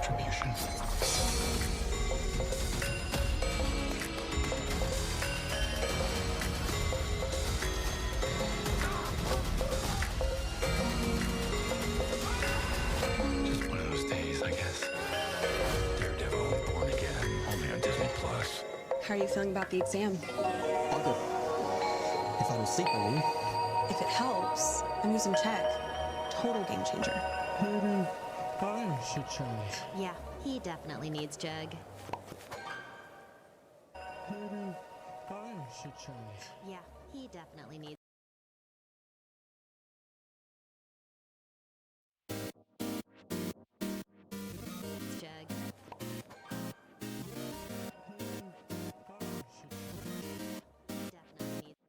retribution. Just one of those days, I guess. Daredevil, Born Again, only on Disney Plus. How are you feeling about the exam? I'll go. If I don't sleep, I mean. If it helps, I'm using check. Total game changer. Maybe I should change. Yeah, he definitely needs Jug. Maybe I should change. Yeah, he definitely needs Jug. Definitely needs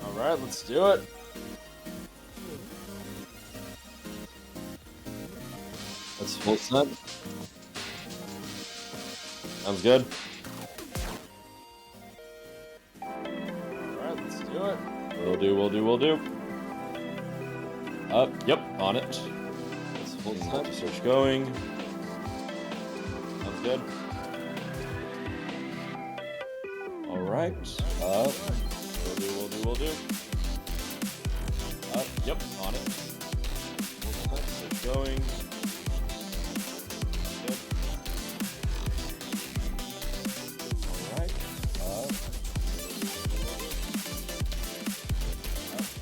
Alright, let's do it. That's full set. Sounds good. Alright, let's do it. Will do. Yep, on it. That's full set. Search going. Sounds good. Alright. Will do. Yep, on it. Search going. Good. Alright.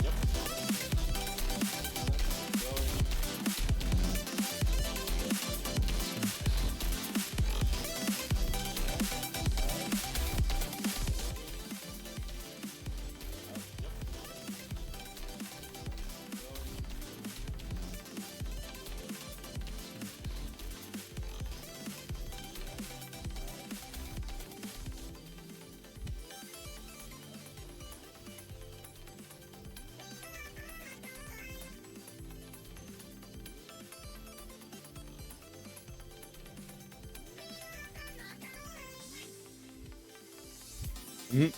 Yep. Mhm.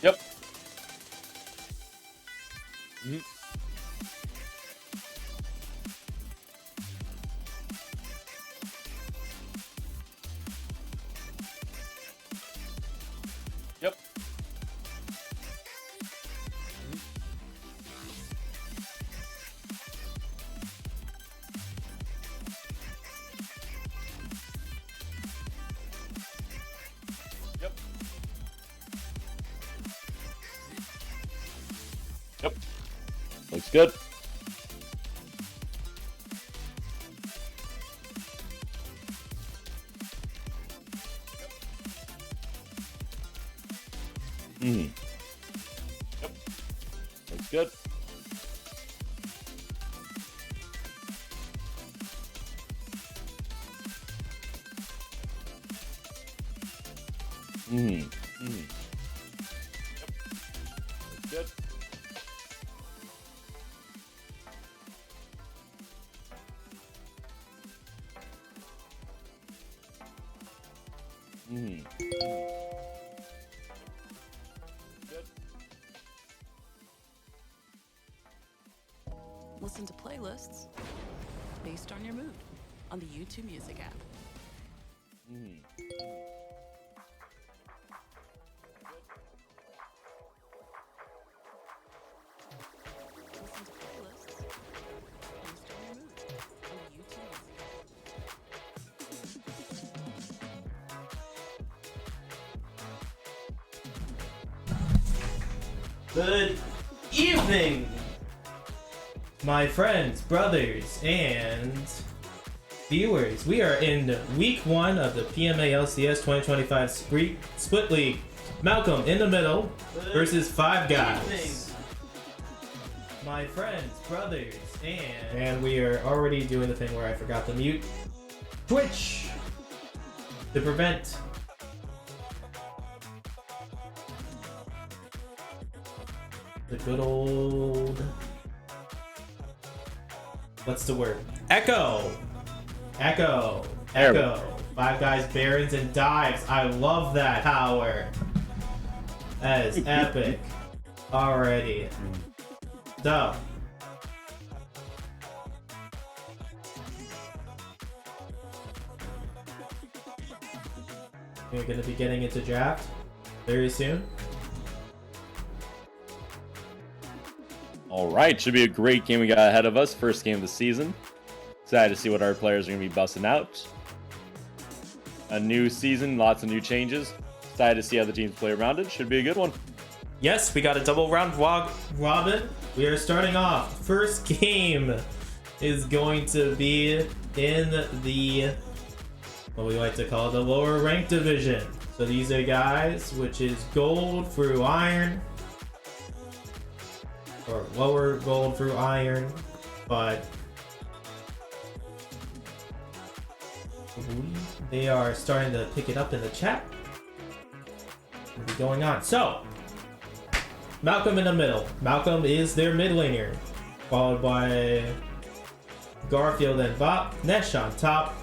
Yep. Mhm. Yep. Mhm. Yep. Yep. Looks good. Mm. Yep. Looks good. Mm. Mm. Yep. Looks good. Mm. Good. Listen to playlists based on your mood on the YouTube Music app. Mm. Listen to playlists based on your mood on the YouTube Music app. Good evening, my friends, brothers, and viewers. We are in week 1 of the PMA LCS 2025 Split League. Malcolm in the middle versus Phive guys. My friends, brothers, and we are already doing the thing where I forgot to mute Twitch to prevent the good old, what's the word? Echo. Five guys, barons, and dives. I love that power. That is epic. Already. So. We're going to be getting into draft very soon. All right, should be a great game we got ahead of us. First game of the season. Excited to see what our players are going to be busting out. A new season, lots of new changes. Excited to see how the teams play around it. Should be a good one. Yes, we got a double round robin. We are starting off. First game is going to be in the, what we like to call the lower ranked division. So these are guys, which is gold through iron, or lower gold through iron, but they are starting to pick it up in the chat. What'll be going on? So, Malcolm in the middle. Malcolm is their mid laner, followed by Garfield and Bop. Nesh on top.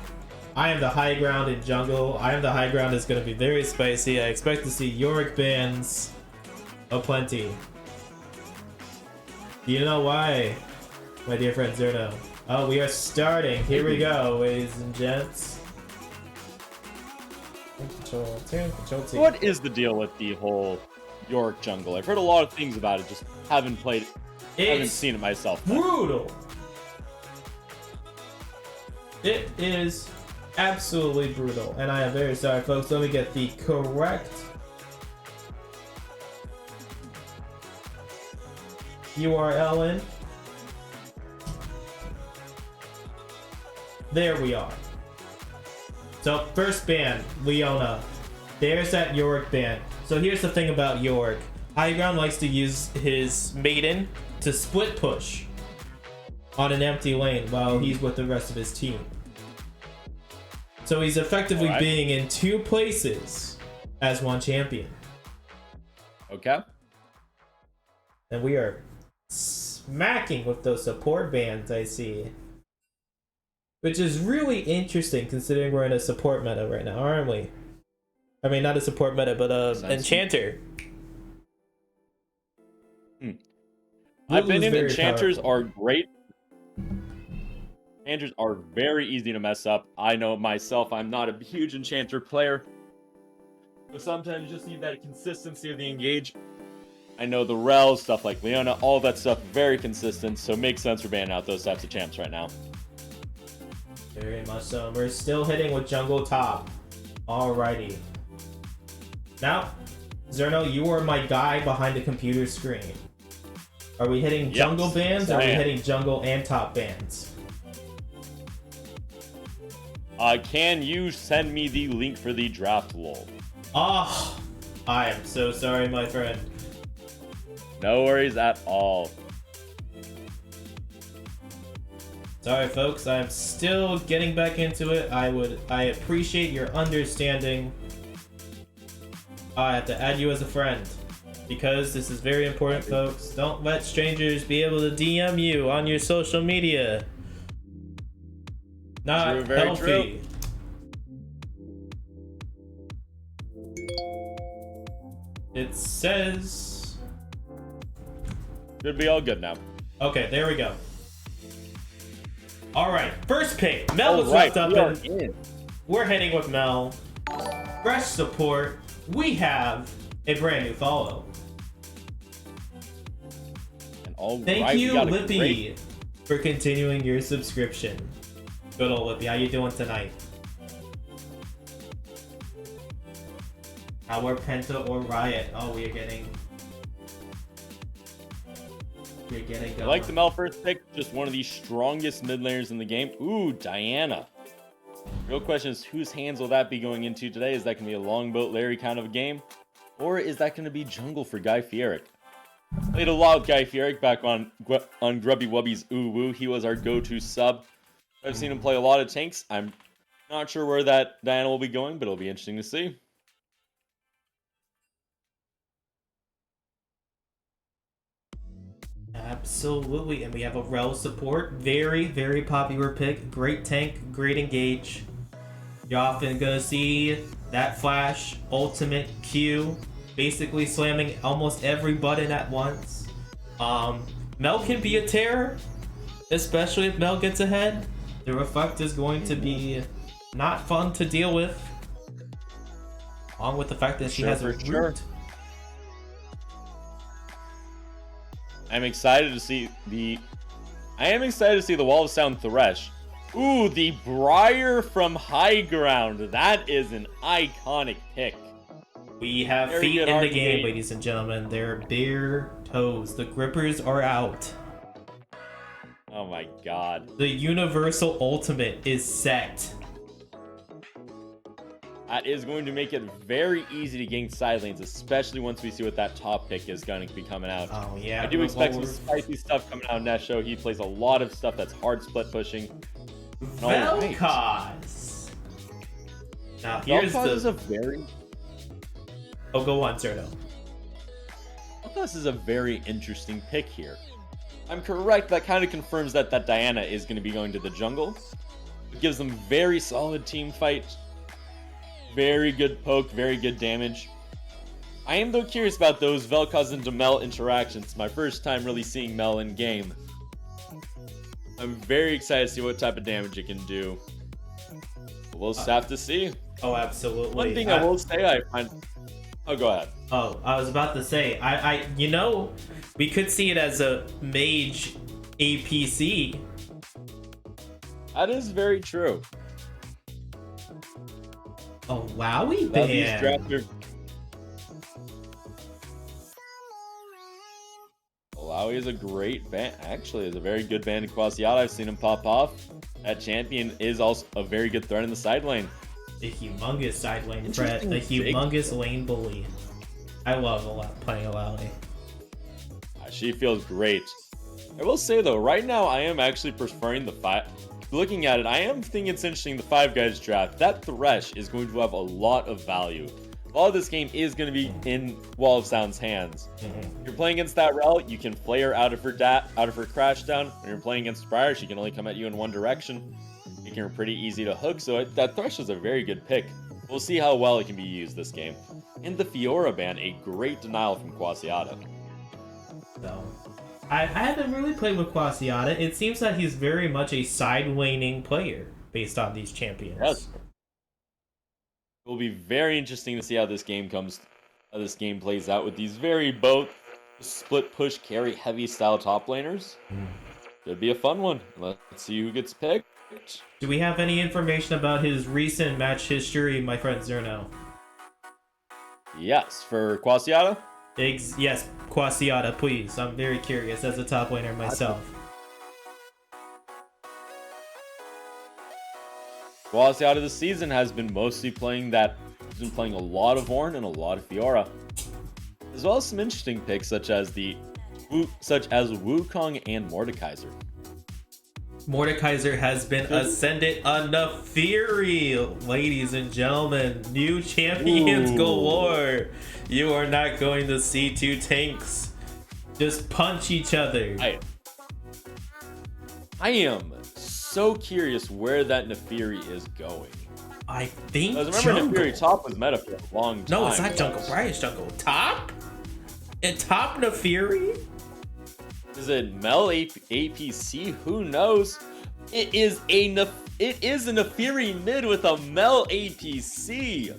I am the high ground in jungle. I am the high ground is going to be very spicy. I expect to see Yorick bans aplenty. Do you know why, my dear friend Zerno? Oh, we are starting. Here we go, ladies and gents. Control T. What is the deal with the whole York jungle? I've heard a lot of things about it, just haven't played it. Haven't seen it myself. Brutal. It is absolutely brutal, and I am very sorry, folks. Let me get the correct URL in. There we are. So first ban, Leona. There's that Yorick ban. So here's the thing about Yorick. High ground likes to use his maiden to split push on an empty lane while he's with the rest of his team. So he's effectively being in 2 places as one champion. Okay. And we are smacking with those support bands, I see. Which is really interesting considering we're in a support meta right now, aren't we? I mean, not a support meta, but enchanter. I've been in Blue's very enchanters powerful. are great. Enchanters are very easy to mess up. I know myself, I'm not a huge enchanter player. But sometimes you just need that consistency of the engage. I know the Rel, stuff like Leona, all that stuff, very consistent, so it makes sense for banning out those types of champs right now. Very much so. We're still hitting with jungle top. Alrighty. Now, Zerno, you are my guy behind the computer screen. Are we hitting jungle bands, or are we hitting jungle and top bands? Can you send me the link for the draft, lol? Oh, I am so sorry, my friend. No worries at all. Sorry, folks. I'm still getting back into it. I appreciate your understanding. I have to add you as a friend because this is very important, folks. Don't let strangers be able to DM you on your social media. Not True, very healthy. true. It says. Should be all good now. Okay, there we go. All right, first pick. Mel was left up, and we're heading with Mel. Fresh support. We have a brand new follow. And Thank you, we got a Lippy, great- for continuing your subscription. Good old Lippy, how you doing tonight? Our Penta or Riot? Oh, we're getting I like the Mel first pick, just one of the strongest mid laners in the game. Ooh, Diana. Real question is, whose hands will that be going into today? Is that going to be a longboat Larry kind of a game? Or is that going to be jungle for Guy Fieric? Played a lot with Guy Fieric back on Grubby Wubby's Ooh Woo. He was our go-to sub. I've seen him play a lot of tanks. I'm not sure where that Diana will be going, but it'll be interesting to see. Absolutely, and we have a Rel support. Very, very popular pick. Great tank, great engage. You're often gonna see that flash, ultimate Q, basically slamming almost every button at once. Mel can be a terror, especially if Mel gets ahead. The reflect is going to be not fun to deal with. Along with the fact that she has a root. I'm excited to see the Wall of Sound Thresh. Ooh, the Briar from High Ground. That is an iconic pick. We have Very feet good in the arcade. game, ladies and gentlemen. They're bare toes. The grippers are out. Oh my god. The universal ultimate is set. That is going to make it very easy to gank side lanes, especially once we see what that top pick is going to be coming out. Oh yeah. I do expect some spicy stuff coming out in that show. He plays a lot of stuff that's hard split pushing. Vel'Koz. Now here's Vel'Koz is the. a very Oh, go on, Zerno. Vel'Koz is a very interesting pick here. I'm correct. That kind of confirms that Diana is going to be going to the jungle. It gives them very solid team fight. Very good poke, very good damage. I am though curious about those Vel'Koz and Mel interactions. My first time really seeing Mel in game. I'm very excited to see what type of damage it can do. We'll just have to see. Oh, absolutely. One thing I will say, I find. Oh, go ahead. Oh, I was about to say, we could see it as a mage APC. That is very true. Oh, wowie Now these ban. drafter. Malawi is a great ban. Actually, is a very good ban in Quasiata. I've seen him pop off. That champion is also a very good threat in the side lane. The humongous side lane threat. The Interesting pick. humongous lane bully. I love playing Alawi. She feels great. I will say though, right now I am actually preferring the Phive. Looking at it, I am thinking it's interesting the Five Guys draft. That Thresh is going to have a lot of value. a lot of this game is going to be in Wall of Sound's hands. If you're playing against that Rel, you can flare out of her crash down. When you're playing against Briar, she can only come at you in one direction, making her pretty easy to hook. So that Thresh is a very good pick. We'll see how well it can be used this game. And the Fiora ban, a great denial from Quasiata. So, I haven't really played with Quasiata. It seems that he's very much a side-laning player based on these champions. Yes. It will be very interesting to see how this game plays out with these very both split push carry heavy style top laners. Could be a fun one. Let's see who gets picked. Do we have any information about his recent match history, my friend Zerno? Yes, for Quasiata. Yes, Quasiata, please. I'm very curious as a top laner myself. Quasiata this season has been mostly playing a lot of Ornn and a lot of Fiora, as well as some interesting picks such as Wukong and Mordekaiser. Mordekaiser has been ascended on the Fury, ladies and gentlemen. New champions galore. You are not going to see two tanks just punch each other. I am so curious where that Nefiri is going. I think remember jungle. Nefiri top was meta for a long time. No, it's not jungle. Briar's jungle. Top? And top Nefiri? Is it Mel APC? Who knows? It is a Nefiri mid with a Mel APC.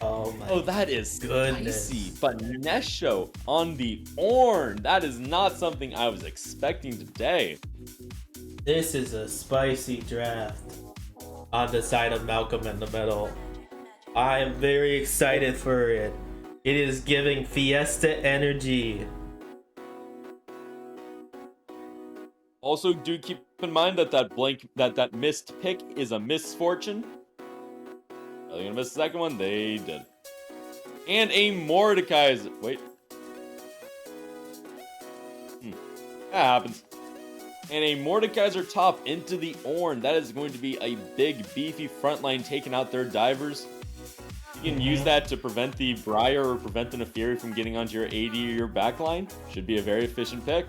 Oh my! Oh, that is goodness. spicy. But Nesho on the Ornn. That is not something I was expecting today. This is a spicy draft on the side of Malcolm in the middle. I am very excited for it. It is giving Fiesta energy. Also, do keep in mind that that missed pick is a misfortune. Are they gonna miss the second one? They did. And a Mordekaiser. Wait. That happens. And a Mordekaiser top into the Ornn. That is going to be a big, beefy front line taking out their divers. You can use that to prevent the Briar or prevent the Nefiri from getting onto your AD or your backline. Should be a very efficient pick.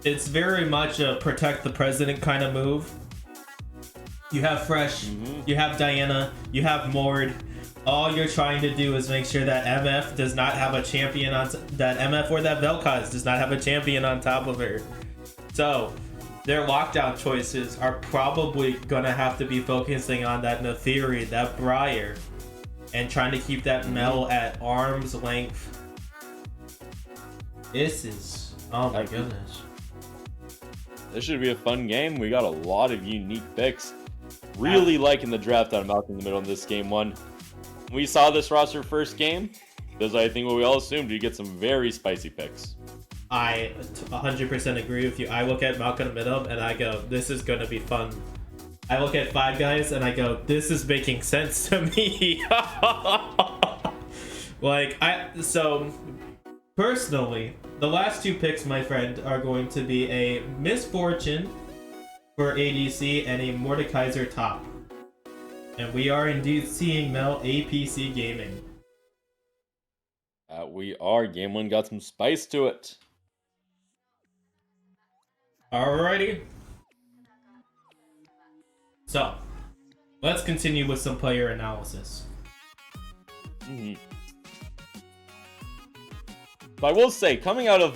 It's very much a protect the president kind of move. You have Fresh, you have Diana, you have Mord. All you're trying to do is make sure that MF does not have a champion on that MF or that Vel'Koz does not have a champion on top of her. So their lockdown choices are probably gonna have to be focusing on that Nefiri, that Briar, and trying to keep that Mel at arm's length. This is, oh my goodness. This should be a fun game. We got a lot of unique picks. Really liking the draft out of Malcolm in the middle in this game one. When we saw this roster first game, because I think what we all assumed, you get some very spicy picks. I 100% agree with you. I look at Malcolm in the middle and I go, this is going to be fun. I look at Five Guys and I go, this is making sense to me. So personally, the last two picks, my friend, are going to be a Misfortune for ADC and a Mordekaiser top. And we are indeed seeing Mel APC gaming. We are. Game one got some spice to it. Alrighty. So, let's continue with some player analysis. But I will say, coming out of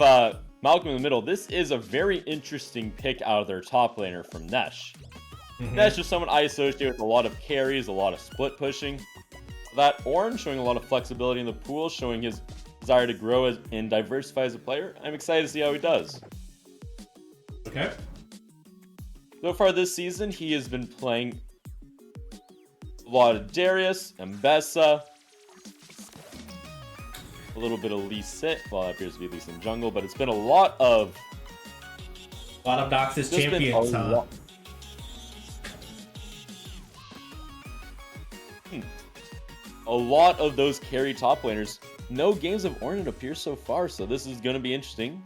Malcolm in the middle, this is a very interesting pick out of their top laner from Nesh. Nesh is someone I associate with a lot of carries, a lot of split pushing. That Ornn showing a lot of flexibility in the pool, showing his desire to grow and diversify as a player. I'm excited to see how he does. Okay. So far this season, he has been playing a lot of Darius, Mbessa, a little bit of Lee Sin. Well, that appears to be Lee Sin jungle, but it's been a lot of Noxus champions, huh? A lot of those carry top laners. No games of Ornn, it appears so far, so this is going to be interesting.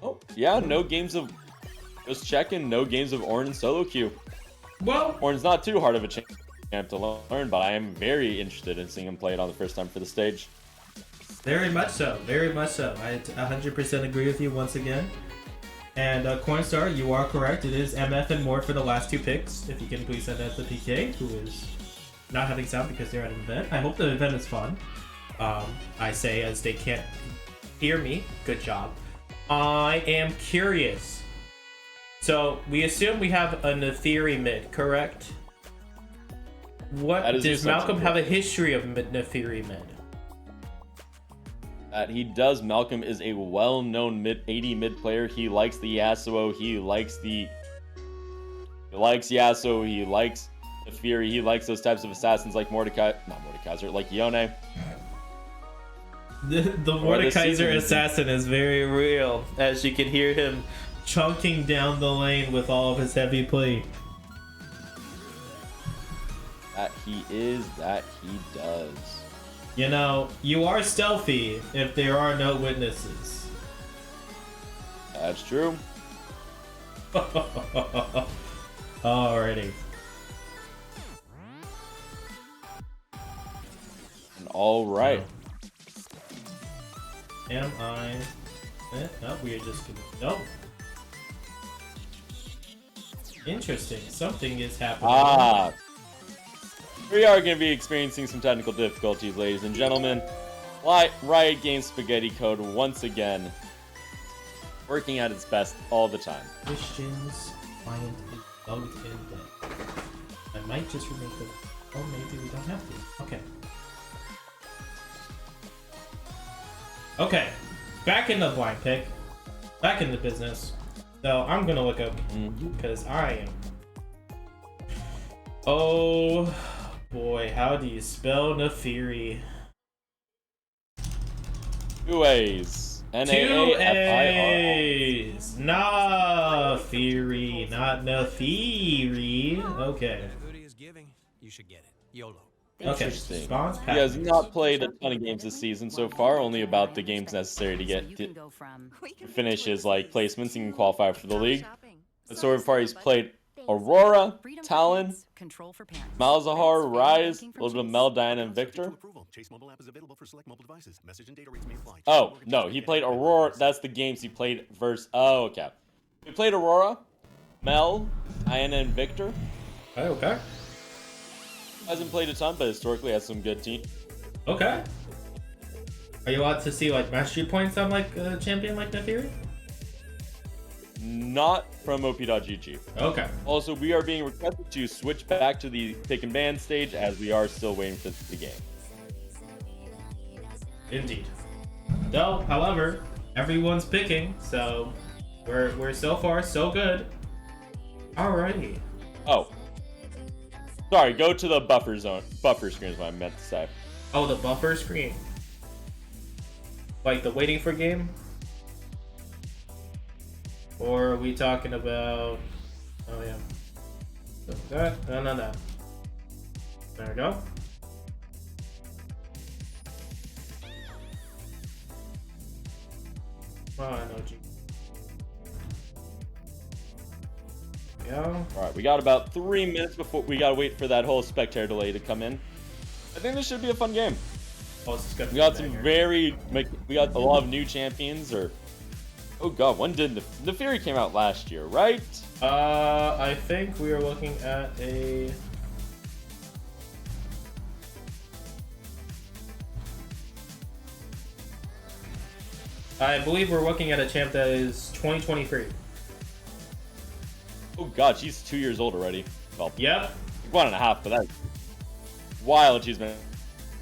Oh, yeah, no games of... Just checking, no games of Ornn and solo queue. Well, Ornn's not too hard of a chance champ to learn, but I am very interested in seeing him play it on the first time for the stage. Very much so. Very much so. I 100% agree with you once again. And Cornstar, you are correct. It is MF and Mort for the last 2 picks. If you can please send that to PK, who is not having sound because they're at an event. I hope the event is fun. I say as they can't hear me. Good job. I am curious. So we assume we have a Nefiri mid, correct? What does Malcolm have a history of Nefiri mid? He does. Malcolm is a well-known mid 80 mid player. He likes the Yasuo. He likes Yasuo. He likes the Fury. He likes those types of assassins like Mordekaiser, like Yone. The Mordekaiser assassin is very real, as you can hear him chunking down the lane with all of his heavy plate. That he does. You know, you are stealthy if there are no witnesses. That's true. Alrighty. And all right. Am I? No, we are just gonna. No. Interesting. Something is happening. We are going to be experiencing some technical difficulties, ladies and gentlemen. Riot Games Spaghetti Code once again working at its best all the time. Christian's client is bugged and dead. I might just remake the. Oh, maybe we don't have to. Okay. Okay. Back in the blind pick. Back in the business. So I'm gonna look up because I am. Oh boy, how do you spell Nefiri? 2 A's. Two N-A-A-F-I-R-I. A's. Nefiri, not Nefiri. Okay. Hoodie is giving. You should get it. YOLO. Okay. Interesting. Response He has package. not played a ton of games this season so far, only about the games necessary to get to finish his placements and qualify for the league. But so far he's played Aurora, Talon, Malzahar, Rise, a little bit of Mel, Diana, and Victor. Oh, no, he played Aurora. That's the games he played versus... Oh, okay. He played Aurora, Mel, Diana, and Victor. Okay. Hasn't played a ton, but historically has some good team. Okay. Are you allowed to see mastery points on a champion like Nefiri? Not from op.gg. Okay. Also, we are being requested to switch back to the pick and ban stage as we are still waiting for the game. Indeed. Though, however, everyone's picking, so we're so far so good. Alrighty. Oh. Sorry, go to the buffer zone. Buffer screen is what I meant to say. Oh, the buffer screen. Like the waiting for game? Or are we talking about... Oh, yeah. That? No. There we go. Oh, I know G. Yeah. Alright, we got about 3 minutes before we gotta wait for that whole spectator delay to come in. I think this should be a fun game. Oh, this is gonna We be got a some banger. we got a lot of new champions, or... Oh god, when did the Fury came out last year, right? I think we are looking at a... I believe we're looking at a champ that is 2023. Oh god, she's 2 years old already. Well, Yep. 1.5, but that's wild she's been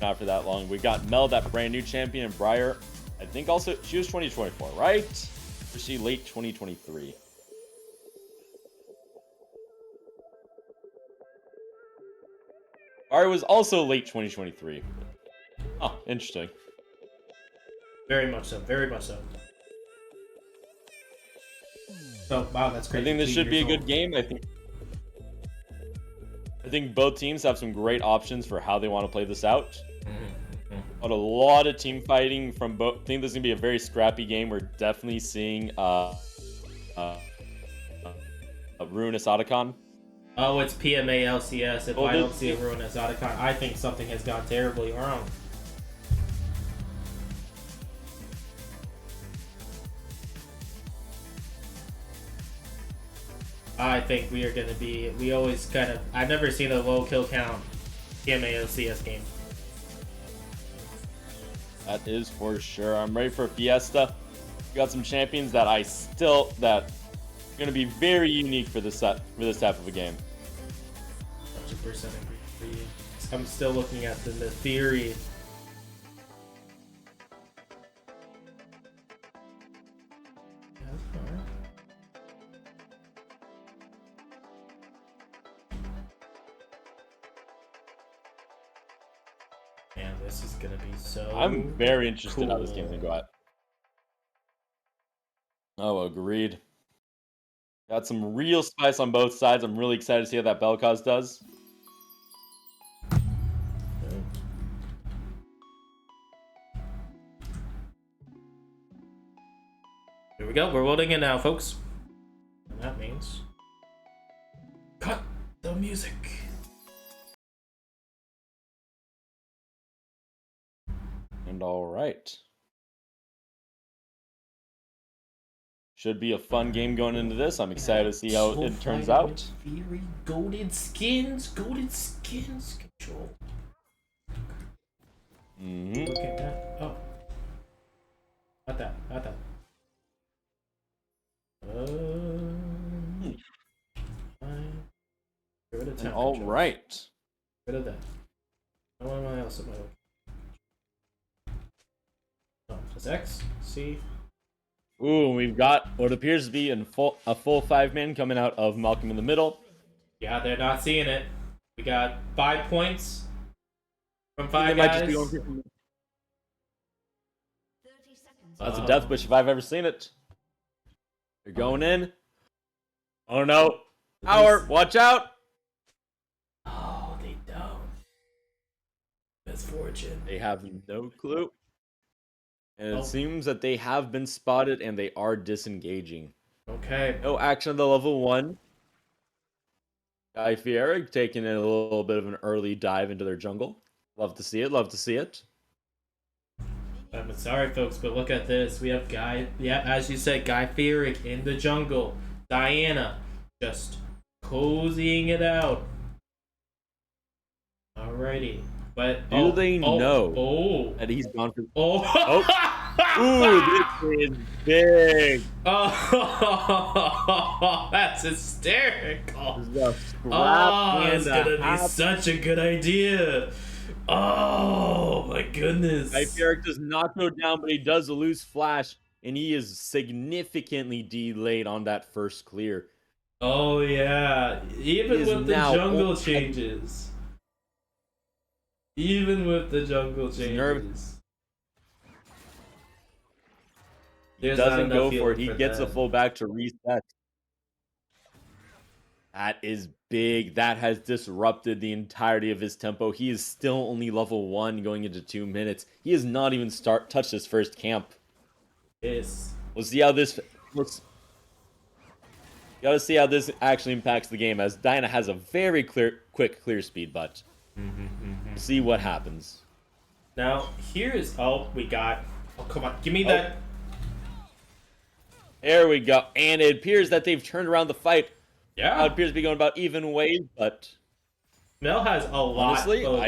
out for that long. We got Mel, that brand new champion, and Briar. I think also, she was 2024, right? Or is she late 2023? Briar was also late 2023. Oh, interesting. Very much so. Very much so. So, wow, that's crazy. I think this 2 should be a years good old. game. I think both teams have some great options for how they want to play this out. But a lot of team fighting from both. I think this is gonna be a very scrappy game. We're definitely seeing a Ruinous Otacon Oh, it's PMA LCS. If Well, I this- don't see everyone as Otacon, I think something has gone terribly wrong. I think we are going to be. We always kind of. I've never seen a low kill count PMA LCS game. That is for sure. I'm ready for Fiesta. We got some champions that that are gonna be very unique for this type of a game. 100% agree for you. I'm still looking at the theory. Yeah, that's fine. Man, this is gonna be so. I'm very interested how this cool. game's gonna go at. Oh, agreed. Got some real spice on both sides. I'm really excited to see how that Belcause does. Here we go. We're loading in now, folks. And that means cut the music. And all right. Should be a fun game going into this. I'm excited to see how it turns out. Very golden skins control. Mm-hmm. Look at that. Oh. Not that. Fine. Get rid of And temp all control. right. Get rid of that. I don't want anyone else in my way. Oh, just X, C. Ooh, we've got what appears to be a full 5-man coming out of Malcolm in the middle. Yeah, they're not seeing it. We got 5 points from They 5 might guys. just be going for That's a death wish if I've ever seen it. They're going in. Oh no. Power, watch out. Oh, they don't. Misfortune. They have no clue. And Oh. it seems that they have been spotted and they are disengaging. Okay. No action on the level 1. Guy Fieri taking a little bit of an early dive into their jungle. Love to see it. I'm sorry, folks, but look at this. We have as you said, Guy Fieri in the jungle. Diana just cozying it out. Alrighty. But Do they know Oh. that he's gone for... Oh. Ooh, this is big. Oh, that's hysterical. The scrap Oh, and it's a gonna be half. such a good idea. Oh my goodness. Guy Fieri does not go down, but he does lose flash, and he is significantly delayed on that first clear. Oh yeah, even He is with the now jungle changes. Even with the jungle changes. He There's not doesn't enough go for healing it. He for gets a that. full back to reset. That is big. That has disrupted the entirety of his tempo. He is still only level 1 going into 2 minutes. He has not even touched his first camp. Yes. We'll see how this looks. Gotta see how this actually impacts the game, as Diana has a very quick clear speed, but we'll see what happens. Now here's we got. Oh come on, give me that. There we go. And it appears that they've turned around the fight. Yeah. It appears to be going about even ways, but Mel has a lot honestly, of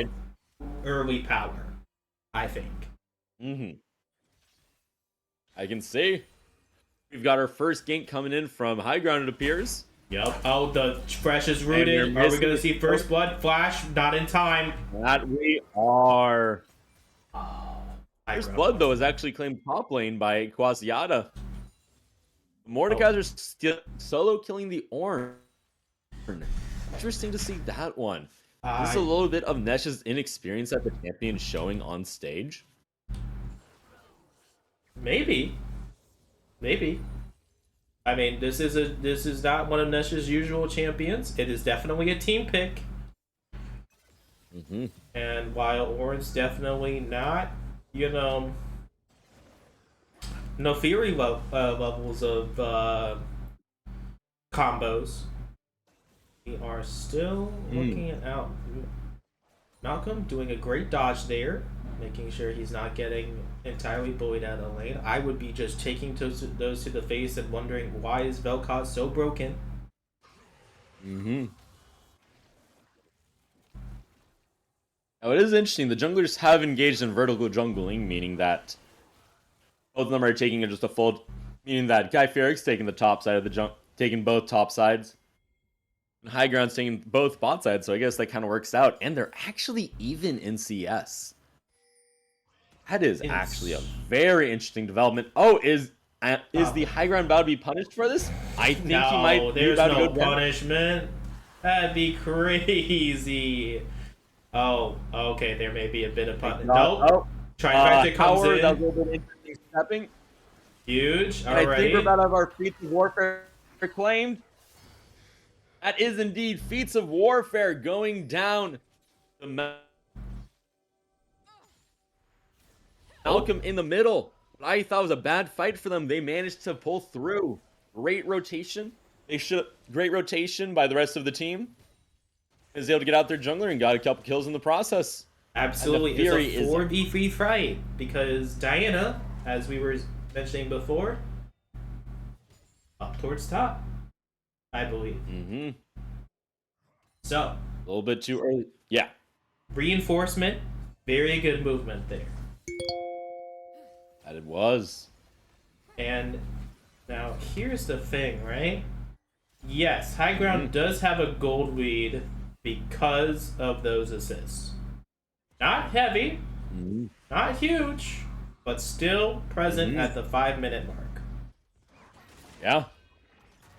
early power, I think. I can see. We've got our first gank coming in from high ground, it appears. Yep. Oh, the fresh is you're rooted. Are we missing gonna the- see first blood flash? Not in time. That we are. High First ground. blood, though, is actually claimed top lane by Quasiata. Mordekaiser is still solo killing the Ornn. Interesting to see that one. This is a little bit of Nesh's inexperience at the champion showing on stage. Maybe. I mean, this is not one of Nesh's usual champions. It is definitely a team pick. And while Ornn's definitely not, no Fury levels of combos. We are still looking out. Malcolm doing a great dodge there, making sure he's not getting entirely bullied out of the lane. I would be just taking those to the face and wondering why is Vel'Koz so broken. Mm-hmm. Now it is interesting. The junglers have engaged in vertical jungling, meaning that both of them are taking just a full, meaning that Guy Ferrick's taking the top side of the taking both top sides. And High Ground's taking both bot sides, so I guess that kind of works out. And they're actually even in CS. That is actually a very interesting development. Oh, is the High Ground about to be punished for this? I think he might be about to go down. Punishment. That'd be crazy. Oh, okay. There may be a bit of punishment. Nope. Oh. Trifecta comes Howard, in. that was a little bit interesting stepping. Huge. And I think we're about to have our feats of warfare claimed. That is indeed feats of warfare going down. Malcolm in the middle. What I thought was a bad fight for them. They managed to pull through. Great rotation. Great rotation by the rest of the team. Is able to get out their jungler and got a couple kills in the process. Absolutely, it's a 4v3 fight because Diana, as we were mentioning before, up towards top, I believe. Mm-hmm. So, A little bit too early. Yeah. Reinforcement, very good movement there. That it was. And now here's the thing, right? Yes, High Ground does have a gold lead because of those assists. Not heavy, not huge, but still present at the 5-minute mark. Yeah.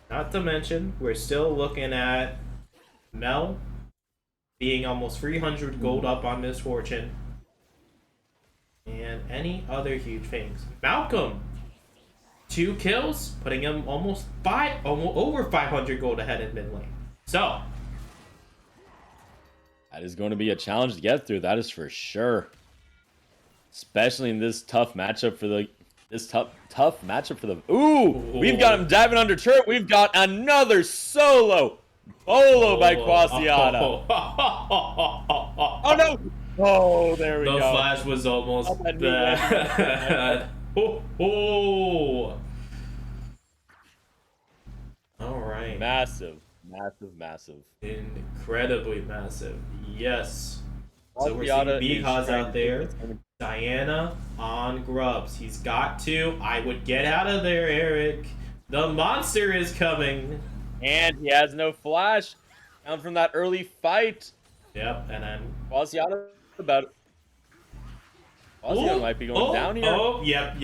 Not to mention, we're still looking at Mel being almost 300 gold up on Misfortune. And any other huge things. Malcolm, 2 kills, putting him almost over 500 gold ahead in mid lane. So, that is going to be a challenge to get through. That is for sure. Especially in this tough matchup for the Ooh, we've got him diving under turret. We've got another solo bolo by Quasiata. Oh no! Oh, there we go. The flash was almost bad. All right. Massive. Incredibly massive. Yes. So we're Quasiata seeing is Bikaz trying out to there. do this. Diana on Grubs. He's got to. I would get out of there, Eric. The monster is coming. And he has no flash. Down from that early fight. Yep, and then Quasiata about it. Quasiata might be going down here. Oh, yep.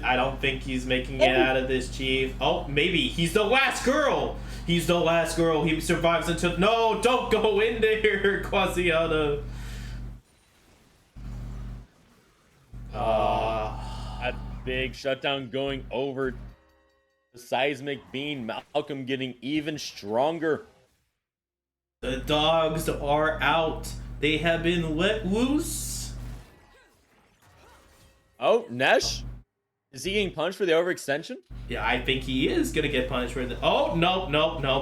I don't think he's making it out of this, Chief. Oh, maybe. He's the last girl. He survives until... No, don't go in there, Quasiata. That big shutdown going over the seismic beam. Malcolm getting even stronger. The dogs are out. They have been let loose. Oh, Nesh? Is he getting punished for the overextension? Yeah, I think he is going to get punished for the... Oh, no.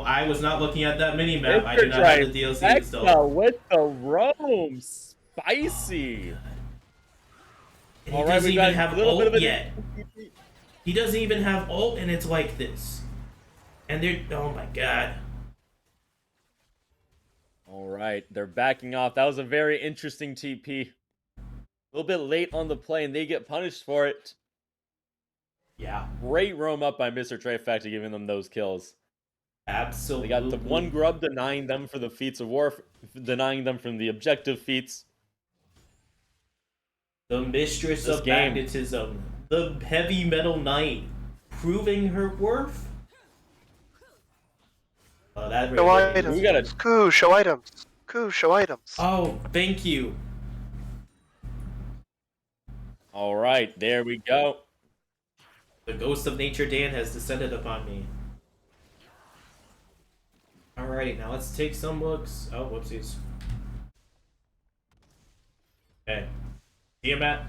I was not looking at that mini-map. I do not have the DLC installed. With the roam. Spicy. He doesn't even have ult yet. He doesn't even have ult, and it's like this. And they're... Oh, my God. All right, they're backing off. That was a very interesting TP. A little bit late on the play, and they get punished for it. Yeah. Great roam up by Mr. Trifecta, giving them those kills. Absolutely. They got the one grub denying them for the feats of war, denying them from the objective feats. The mistress of magnetism. The heavy metal knight. Proving her worth. Oh, that Show really items. We gotta... Koo, show items. Koo, show items. Oh, thank you. All right, there we go. The ghost of nature Dan has descended upon me. Alrighty, now let's take some looks. Oh, whoopsies. Okay. Tiamat.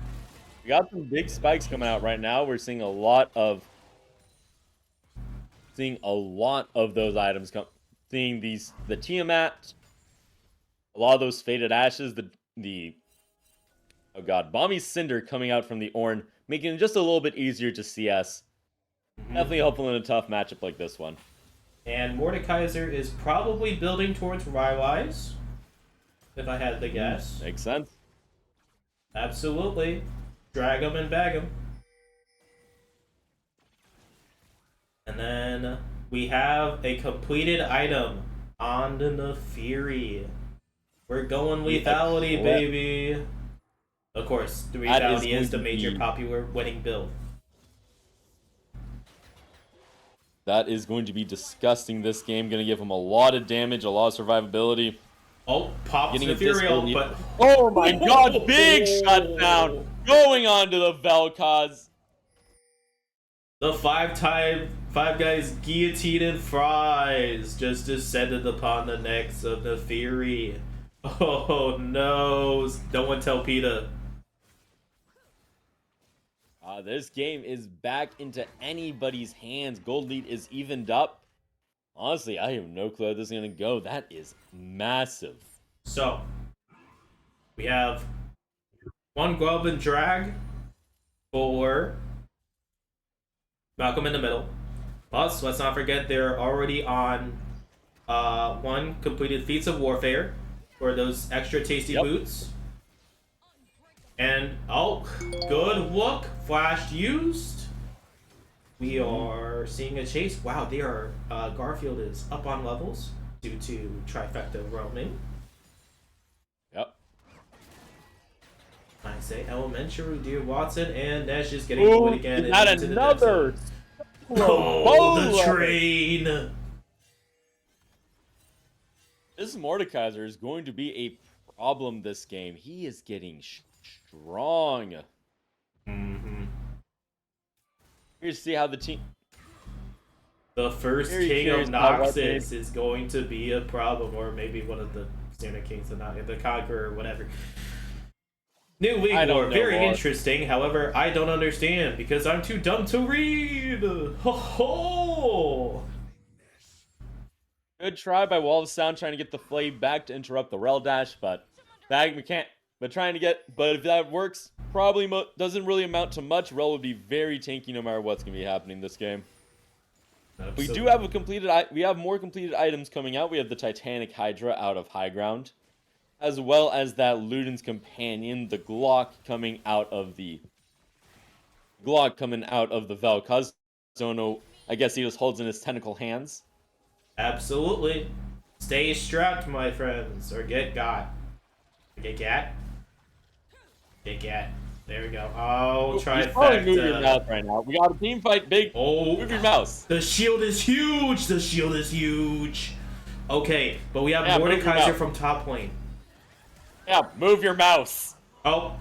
We got some big spikes coming out right now. We're seeing a lot of those items come. seeing the Tiamat, a lot of those faded ashes, the oh god, Bomby Cinder coming out from the Ornn, making it just a little bit easier to CS. Definitely helpful in a tough matchup like this one. And Mordekaiser is probably building towards Rywise, if I had to guess. Makes sense. Absolutely. Drag him and bag him. And then we have a completed item on the Fury. We're going lethality, baby. Of course, the lethality is the major popular winning build. That is going to be disgusting this game. Going to give him a lot of damage, a lot of survivability. Oh, pops the Fury ult, but... Oh my god, big shutdown going on to the Vel'Koz. The Five guys guillotined fries just descended upon the necks of the Fury. Oh no, no one tell PETA. This game is back into anybody's hands. Gold lead is evened up. Honestly, I have no clue how this is going to go. That is massive. So, we have one glove and drag for Malcolm in the middle. Plus, let's not forget they're already on one completed feats of warfare for those extra tasty boots. And, oh, good look. Flash used. We are seeing a chase. Wow, they are, Garfield is up on levels due to trifecta roaming. Yep. I say Elementary, dear Watson, and Nash is getting to it again. Not into another. Oh, the train. This Mordekaiser is going to be a problem this game. He is getting strong. Here's to see how the team... The first king of Noxus is going to be a problem, or maybe one of the standard kings of Noxus, the Conqueror, or whatever. New League War, very interesting. However, I don't understand because I'm too dumb to read. Ho ho! Good try by Wall of Sound trying to get the Phive back to interrupt the Rel Dash, but that we can't. But if that works, probably doesn't really amount to much. Rel would be very tanky no matter what's gonna be happening this game. Absolutely. We do have we have more completed items coming out. We have the Titanic Hydra out of High Ground, as well as that Luden's Companion, the Glock coming out of the Vel'Koz. Don't know. I guess he just holds in his tentacle hands. Absolutely. Stay strapped, my friends, or get got. Get gat. Get gat. There we go. Oh, trifecta. Move your mouth right now. We got a team fight. Big. Oh, move your mouse. The shield is huge. The shield is huge. Okay, but we have Mordekaiser from top lane. Yeah, move your mouse. Oh.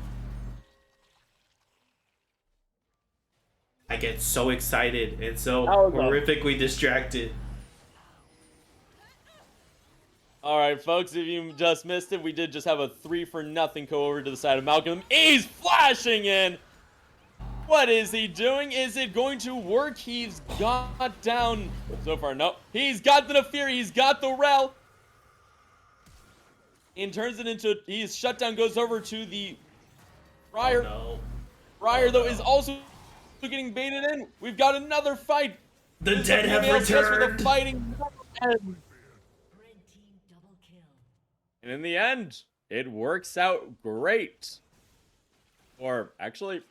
I get so excited and so horrifically distracted. Alright, folks, if you just missed it, we did just have a 3-for-0 go over to the side of Malcolm. He's flashing in! What is he doing? Is it going to work? He's got down... So far, no. He's got the Nefiri. He's got the Rel. And turns it into... He's shut down, goes over to the Friar. Oh, no. Friar, though, is also getting baited in. We've got another fight. The dead have returned. The fighting ends. And in the end, it works out great. Or, actually,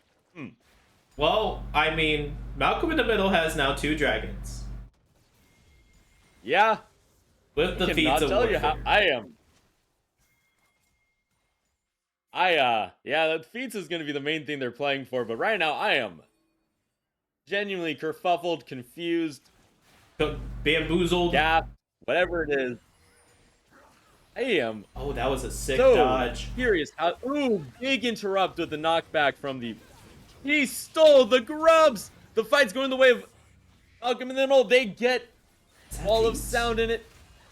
Well, I mean, Malcolm in the Middle has now 2 dragons. Yeah. With the feats of tell you warfare. how I am. Yeah, the feats is going to be the main thing they're playing for, but right now I am genuinely kerfuffled, confused, bamboozled, gapped, whatever it is. I am. Oh, that was a sick so dodge. Curious how. Ooh, big interrupt with the knockback from the. He stole the grubs. The fight's going the way of Malcolm in the Middle. They get Wall of Sound in it.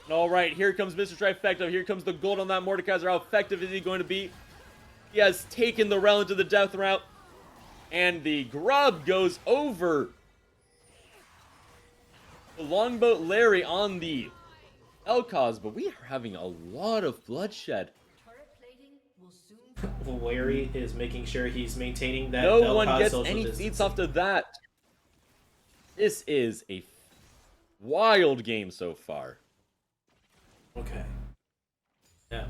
And all right, here comes Mr. Trifecta. Here comes the gold on that Mordekaiser. How effective is he going to be? He has taken the Rel into the death route, and the grub goes over the Longboat Larry on the Elcause, but we are having a lot of bloodshed. Larry is making sure he's maintaining that. No one Elcause gets social any distancing. feats after that. This is a wild game so far. Okay. Yeah.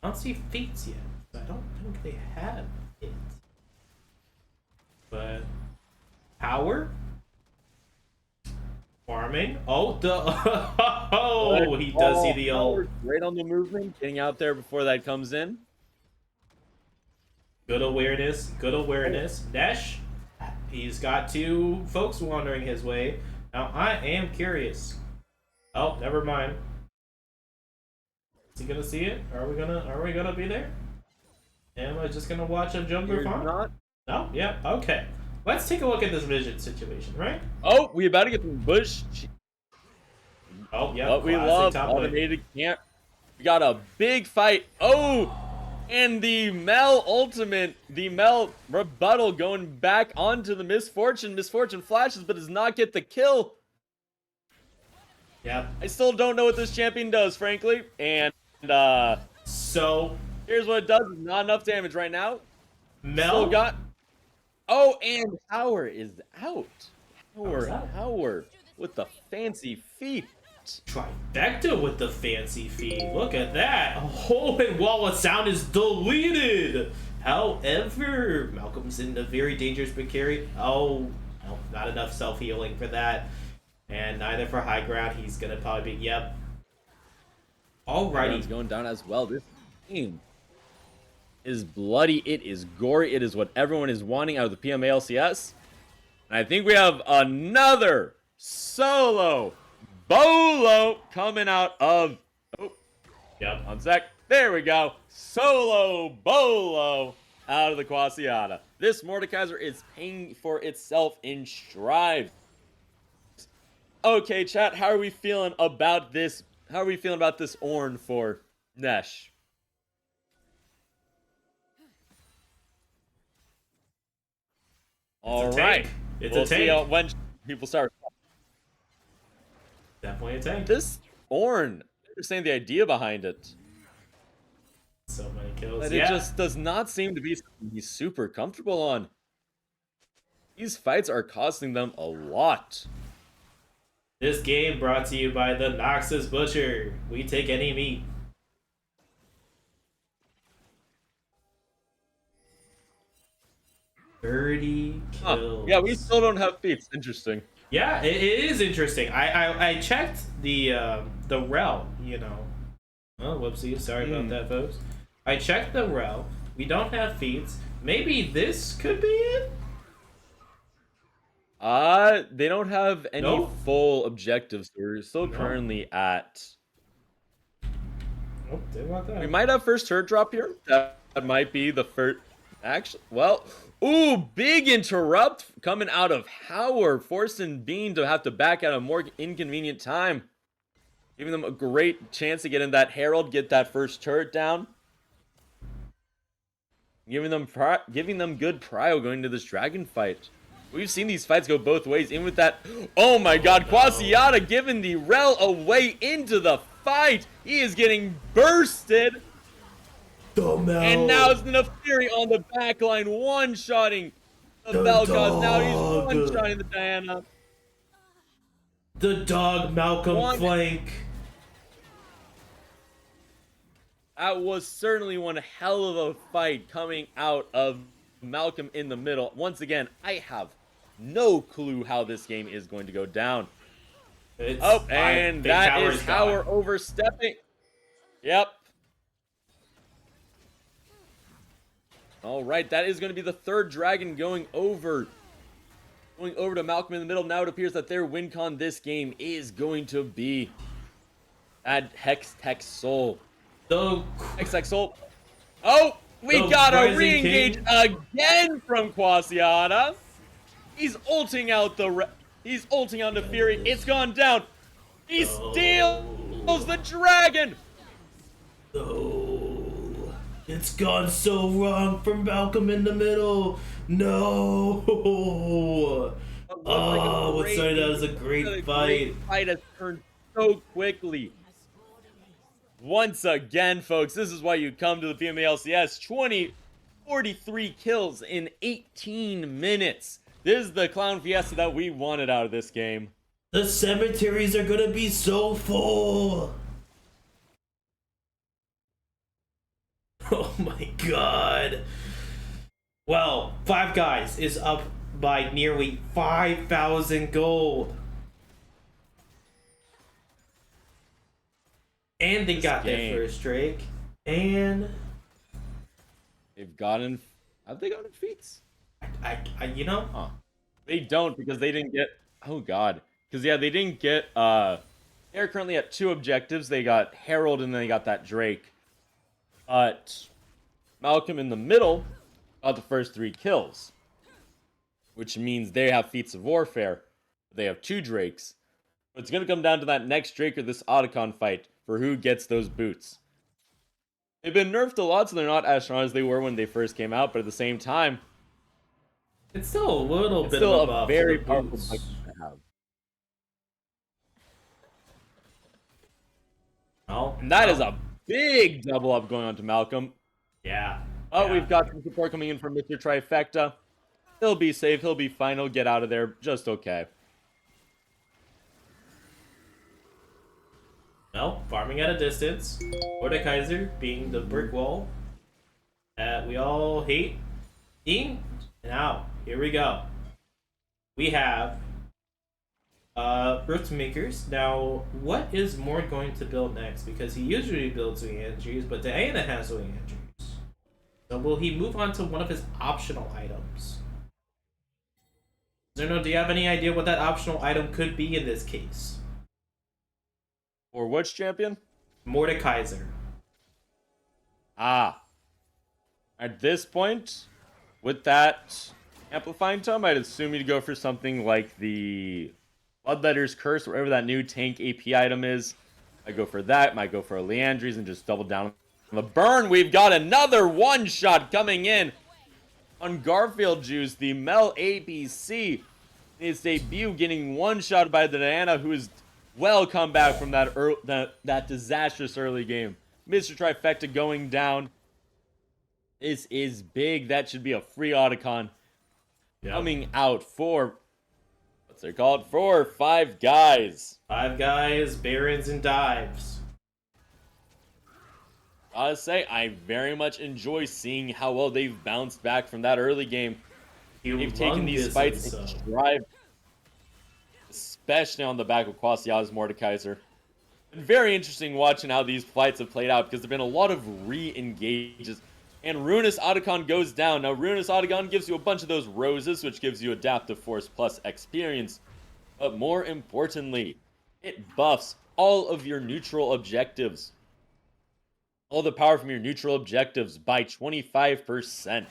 I don't see feats yet. I don't think they have it. But power, farming. Oh, the oh, he does see the old. Right on the movement, getting out there before that comes in. Good awareness. Good awareness. Nesh, he's got two folks wandering his way. Now I am curious. Oh, never mind. Is he gonna see it? Are we gonna be there? Am I just gonna watch him jump You're farm? not. No? Yeah, okay. Let's take a look at this vision situation, right? Oh, we about to get the bush. Oh, yeah. What we classic love, top lane. automated camp. We got a big fight. Oh, and the Mel ultimate, the Mel rebuttal going back onto the Misfortune. Misfortune flashes, but does not get the kill. Yeah. I still don't know what this champion does, frankly. And So, here's what it does. Not enough damage right now. Mel Still got. Oh, and Power is out. Power's out. Power with the fancy feet. trifecta with the fancy feed. Look at that. Oh, and Wall of Sound is deleted. However, Malcolm's in a very dangerous precarious. Oh, no, not enough self-healing for that. And neither for high ground. He's going to probably be, yep. Alrighty. He's going down as well. This game is bloody. It is gory. It is what everyone is wanting out of the PMA LCS. And I think we have another solo bolo coming out of. Oh, Yep. one sec. There we go. Solo bolo out of the Quasiata. This Mordekaiser is paying for itself in strides. Okay, chat. How are we feeling about this? How are we feeling about this Ornn for Nesh? All a right. tank. It's We'll a see tank. when people start. Definitely a tank. This Ornn, I understand the idea behind it, So many kills. but Yeah. it just does not seem to be something he's super comfortable on. These fights are costing them a lot. This game brought to you by the Noxus Butcher. We take any meat. $30 Huh. kills. Yeah, we still don't have feats. Interesting. Yeah, it is interesting. I checked the rel, you know. Oh, whoopsie. Sorry about that, folks. I checked the rel. We don't have feats. Maybe this could be it? They don't have any Nope. full objectives. We're still No. currently at. Oh, didn't want that. We might have first turret drop here. That might be the first. Actually, well, ooh, big interrupt coming out of Howard, forcing Bean to have to back at a more inconvenient time, giving them a great chance to get in that Herald, get that first turret down, giving them good prio going into this dragon fight. We've seen these fights go both ways. In with that, oh my God, Quasiata giving the Rel a way into the fight. He is getting bursted. And now it's the Fury on the back line, one-shotting the Vel'Koz. Now he's one-shotting the Diana. The dog Malcolm One- flank. That was certainly one hell of a fight coming out of Malcolm in the middle. Once again, I have no clue how this game is going to go down. Oh, and that is Howard overstepping. Yep. All right, that is going to be the third dragon going over to Malcolm in the middle. Now it appears that their win con this game is going to be at Hex Tech Soul. Hex Tech Soul. Oh, we got a re-engage again from Quasiata. He's ulting out he's ulting out the Fury. It's gone down. He steals the dragon. It's gone so wrong for Malcolm in the middle. No. Oh, what started out as a great fight. Fight has turned so quickly. Once again, folks, this is why you come to the PMA LCS. 43 kills in 18 minutes. This is the clown fiesta that we wanted out of this game. The cemeteries are gonna be so full. Oh my god. Well, Five Guys is up by nearly 5,000 gold. And they got their first Drake. And they've gotten... Have they gotten feats? you know? Huh. They don't, because they didn't get... Oh god. Because, yeah, they didn't get... They're currently at 2 objectives. They got Herald and then they got that Drake. But Malcolm in the middle got the first 3 kills. Which means they have feats of warfare. They have 2 Drakes. But it's going to come down to that next Drake or this Otacon fight for who gets those boots. They've been nerfed a lot, so they're not as strong as they were when they first came out, but at the same time, it's still a little bit still of a buff very for the powerful boots. bike to have. Oh, And that is a big double up going on to Malcolm. Yeah. Oh, yeah. we've got some support coming in from Mr. Trifecta. He'll be safe, he'll be fine, he'll get out of there just okay. Well, farming at a distance. Mordekaiser being the brick wall that we all hate. And now, here we go. We have Roots Makers. Now, what is Mord going to build next? Because he usually builds wing entries, but Diana has wing entries. So will he move on to one of his optional items? Zerno, do you have any idea what that optional item could be in this case? For which champion? Mordekaiser. Ah. At this point, with that amplifying tome, I'd assume you'd go for something like the Bloodletter's Curse, wherever that new tank AP item is. I go for that. Might go for a Leandry's and just double down on the burn. We've got another one-shot coming in on Garfield Juice, the Mel APC. His debut getting one-shot by the Diana, who is well come back from that disastrous early game. Mr. Trifecta going down. This is big. That should be a free Otacon coming out for, what's it called? For Five Guys. Five Guys, Barons, and Dives. Gotta say, I very much enjoy seeing how well they've bounced back from that early game. They've taken these fights in stride, especially on the back of Quasiada's Mordekaiser. Been very interesting watching how these fights have played out because there have been a lot of re-engages. And Ruinous Otacon goes down. Now, Ruinous Otacon gives you a bunch of those roses, which gives you Adaptive Force plus experience. But more importantly, it buffs all of your neutral objectives. All the power from your neutral objectives by 25%.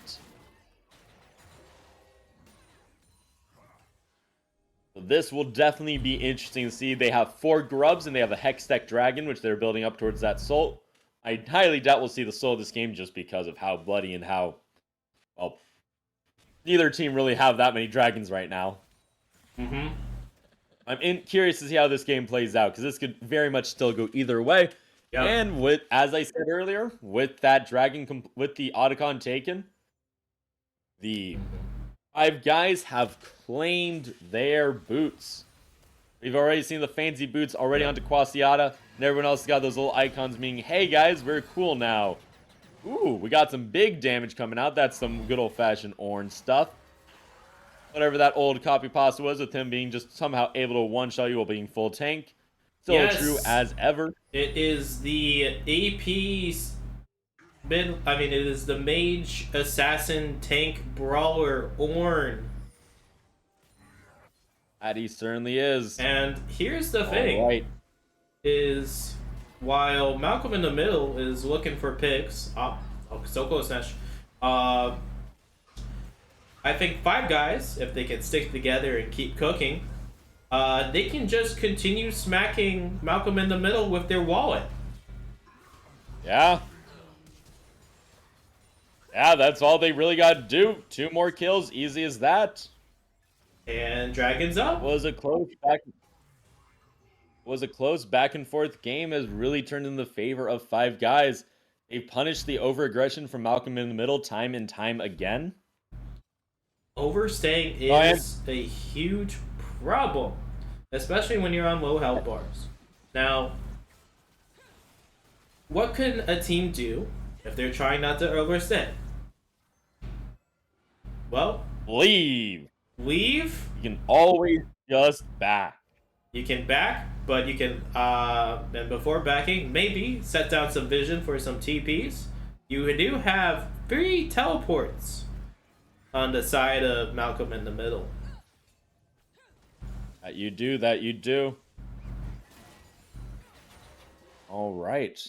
So this will definitely be interesting to see. They have 4 grubs and they have a Hextech Dragon, which they're building up towards that soul. I highly doubt we'll see the soul of this game just because of how bloody and how, well, neither team really have that many dragons right now. I'm curious to see how this game plays out because this could very much still go either way. Yep. And with, as I said earlier, with that dragon, with the Otacon taken, the Five Guys have claimed their boots. We've already seen the fancy boots already onto Quasiada, and everyone else got those little icons meaning, hey guys, we're cool now. Ooh, we got some big damage coming out. That's some good old-fashioned orange stuff. Whatever that old copy pasta was with him being just somehow able to one-shot you while being full tank. Still true as ever. It is the AP... it is the Mage, Assassin, Tank, Brawler, Ornn. That he certainly is. And here's the thing. Is while Malcolm in the middle is looking for picks, so close, Nash. I think Five Guys, if they can stick together and keep cooking, they can just continue smacking Malcolm in the middle with their wallet. Yeah. Yeah, that's all they really got to do. 2 more kills, easy as that. And Dragon's up. Was a close back and forth game has really turned in the favor of Five Guys. They punished the overaggression from Malcolm in the middle time and time again. Overstaying is a huge problem, especially when you're on low health bars. Now, what can a team do if they're trying not to overstay? Well, Leave. leave. You can always just back. You can back, but you can, and before backing, maybe set down some vision for some TPs. You do have 3 teleports on the side of Malcolm in the middle. That you do, that you do. All right.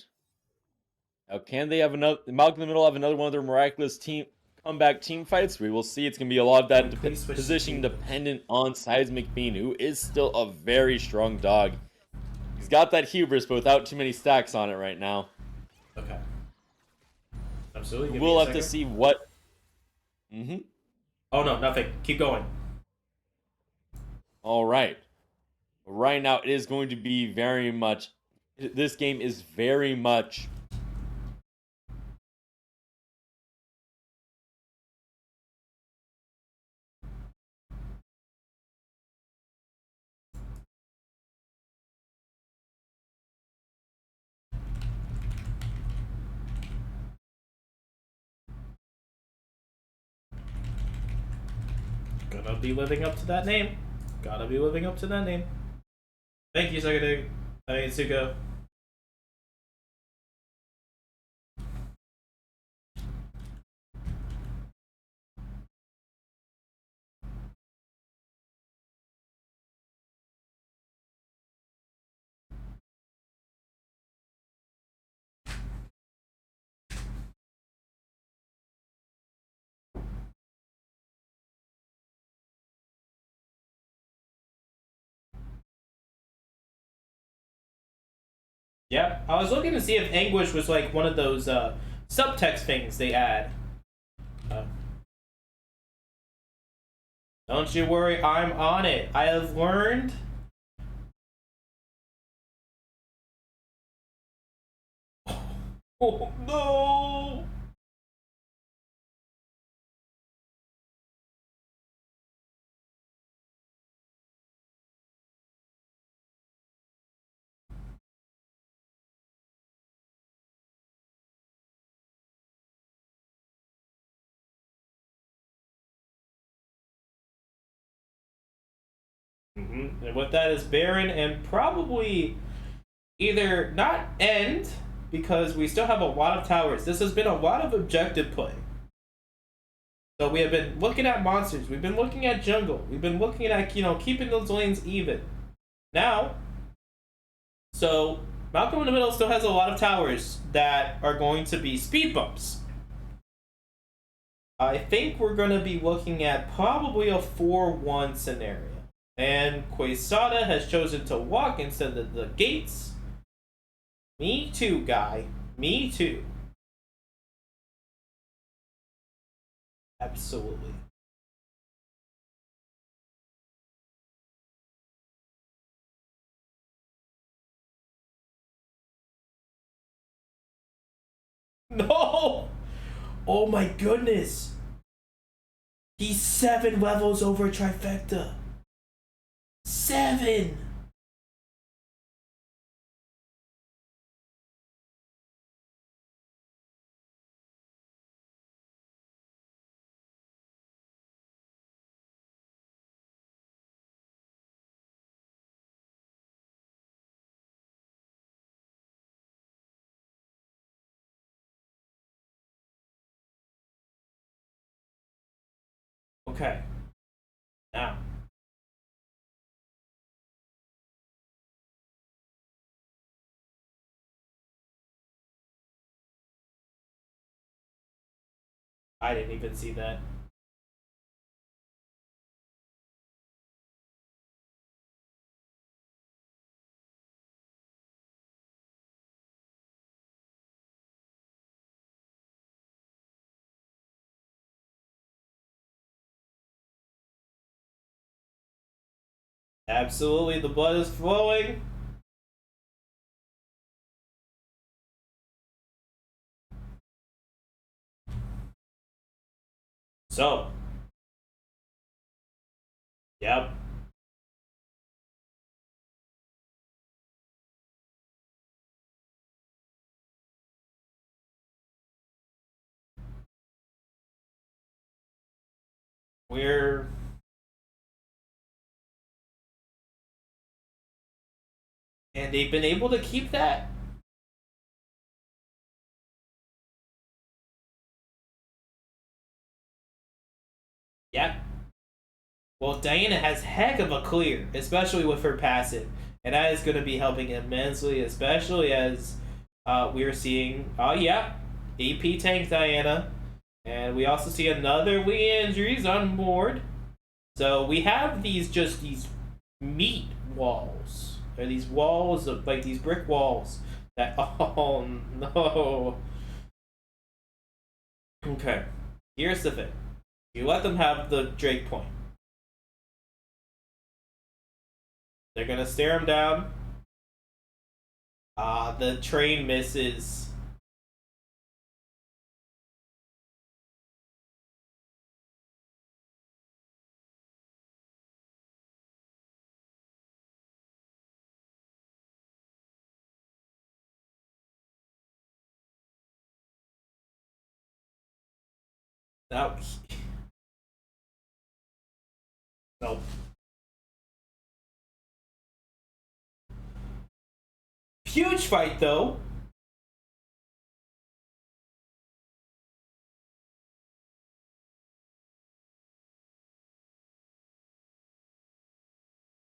Now, can they have another Malcolm in the middle have another one of their miraculous comeback team fights? We will see. It's gonna be a lot of that Please switch position to dependent on Seismic Bean, who is still a very strong dog. He's got that hubris, but without too many stacks on it right now. Okay. Absolutely. We'll have to see what. Oh no, nothing. Keep going. All right. Right now, it is going to be very much. This game is very much. Gonna be living up to that name. Gotta be living up to that name. Thank you, Sugar. Suko. Yeah, I was looking to see if anguish was like one of those subtext things they add. Don't you worry, I'm on it. I have learned. Oh no! And with that is Baron and probably either not end because we still have a lot of towers. This has been a lot of objective play. So we have been looking at monsters. We've been looking at jungle. We've been looking at, keeping those lanes even. Now, so Malcolm in the middle still has a lot of towers that are going to be speed bumps. I think we're going to be looking at probably a 4-1 scenario. And Quesada has chosen to walk instead of the gates. Me too, guy. Me too. Absolutely. No! Oh my goodness! He's 7 levels over Trifecta. 7! Okay. Now. I didn't even see that. Absolutely, the blood is flowing. So, yep. We're and they've been able to keep that. Yep. Well, Diana has heck of a clear, especially with her passive, and that is going to be helping immensely, especially as we're seeing. Oh yeah, AP tank Diana, and we also see another Lee Andrews on board. So we have these meat walls, or these walls of like these brick walls that. Oh no. Okay, here's the thing. You let them have the Drake point. They're gonna stare him down. The train misses. No. Nope. Huge fight though.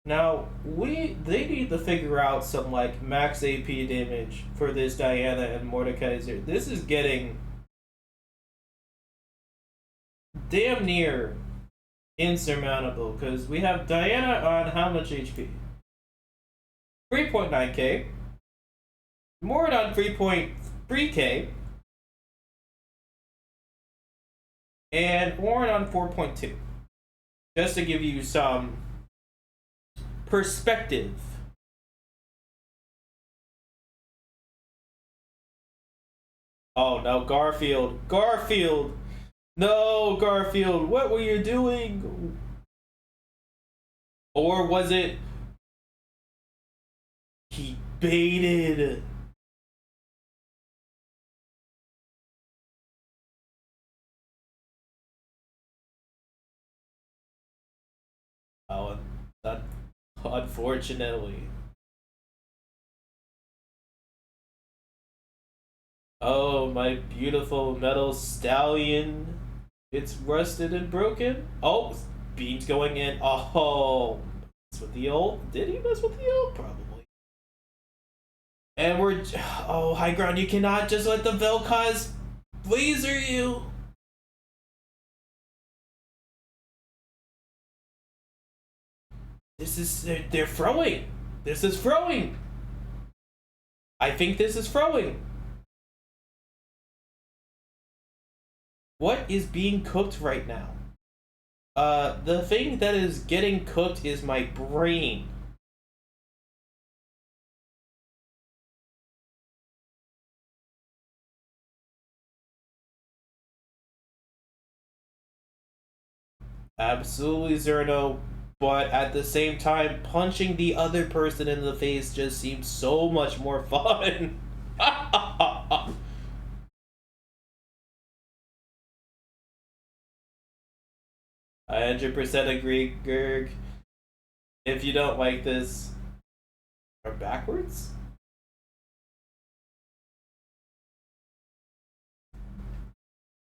Now they need to figure out some like max AP damage for this Diana and Mordekaiser. This is getting damn near insurmountable because we have Diana on how much HP? 3.9k. Mord on 3.3k. And Warren on 4.2. Just to give you some perspective. Oh no, Garfield. Garfield! No, Garfield, what were you doing? Or was it he baited? Oh, that, unfortunately. Oh, my beautiful metal stallion. It's rusted and broken. Oh, beams going in. Oh, mess with the old. Did he mess with the old? Probably. And we're. Oh, high ground. You cannot just let the Vel'Koz laser you. This is. They're throwing. This is throwing. I think this is throwing. What is being cooked right now? The thing that is getting cooked is my brain. Absolutely, Zerno. But at the same time, punching the other person in the face just seems so much more fun. 100% agree, Gerg. If you don't like this, are backwards?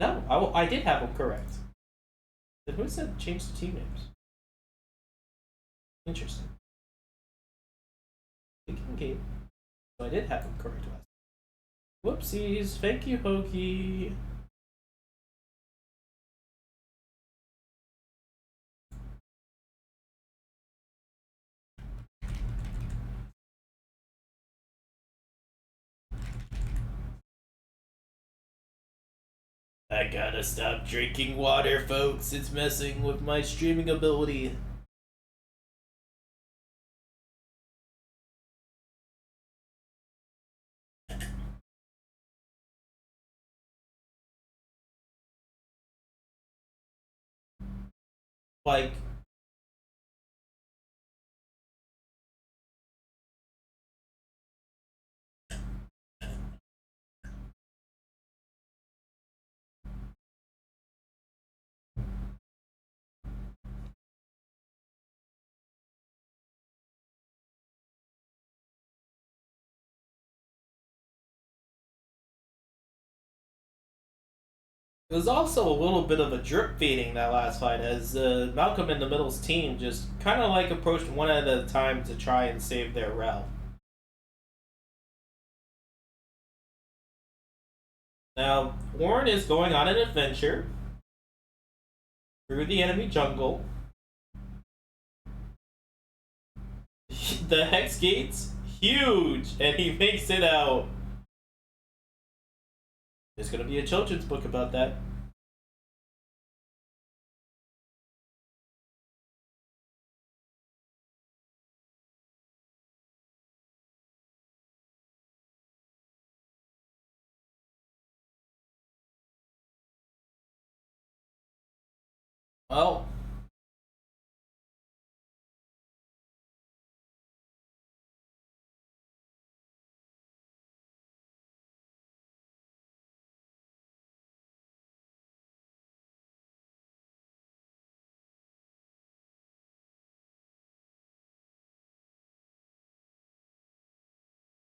No, I did have them correct. Then who said change the team names? Interesting. Thinking game. So I did have them correct last. Whoopsies. Thank you, Hokey. I gotta stop drinking water, folks. It's messing with my streaming ability. like it was also a little bit of a drip feeding that last fight, as Malcolm in the Middle's team just kind of like approached one at a time to try and save their rel. Now, Warren is going on an adventure through the enemy jungle. The Hex Gate's huge, and he makes it out. There's gonna be a children's book about that. Well,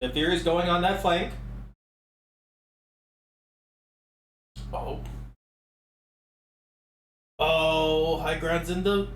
the fear is going on that flank. Oh. Oh, high ground's in the...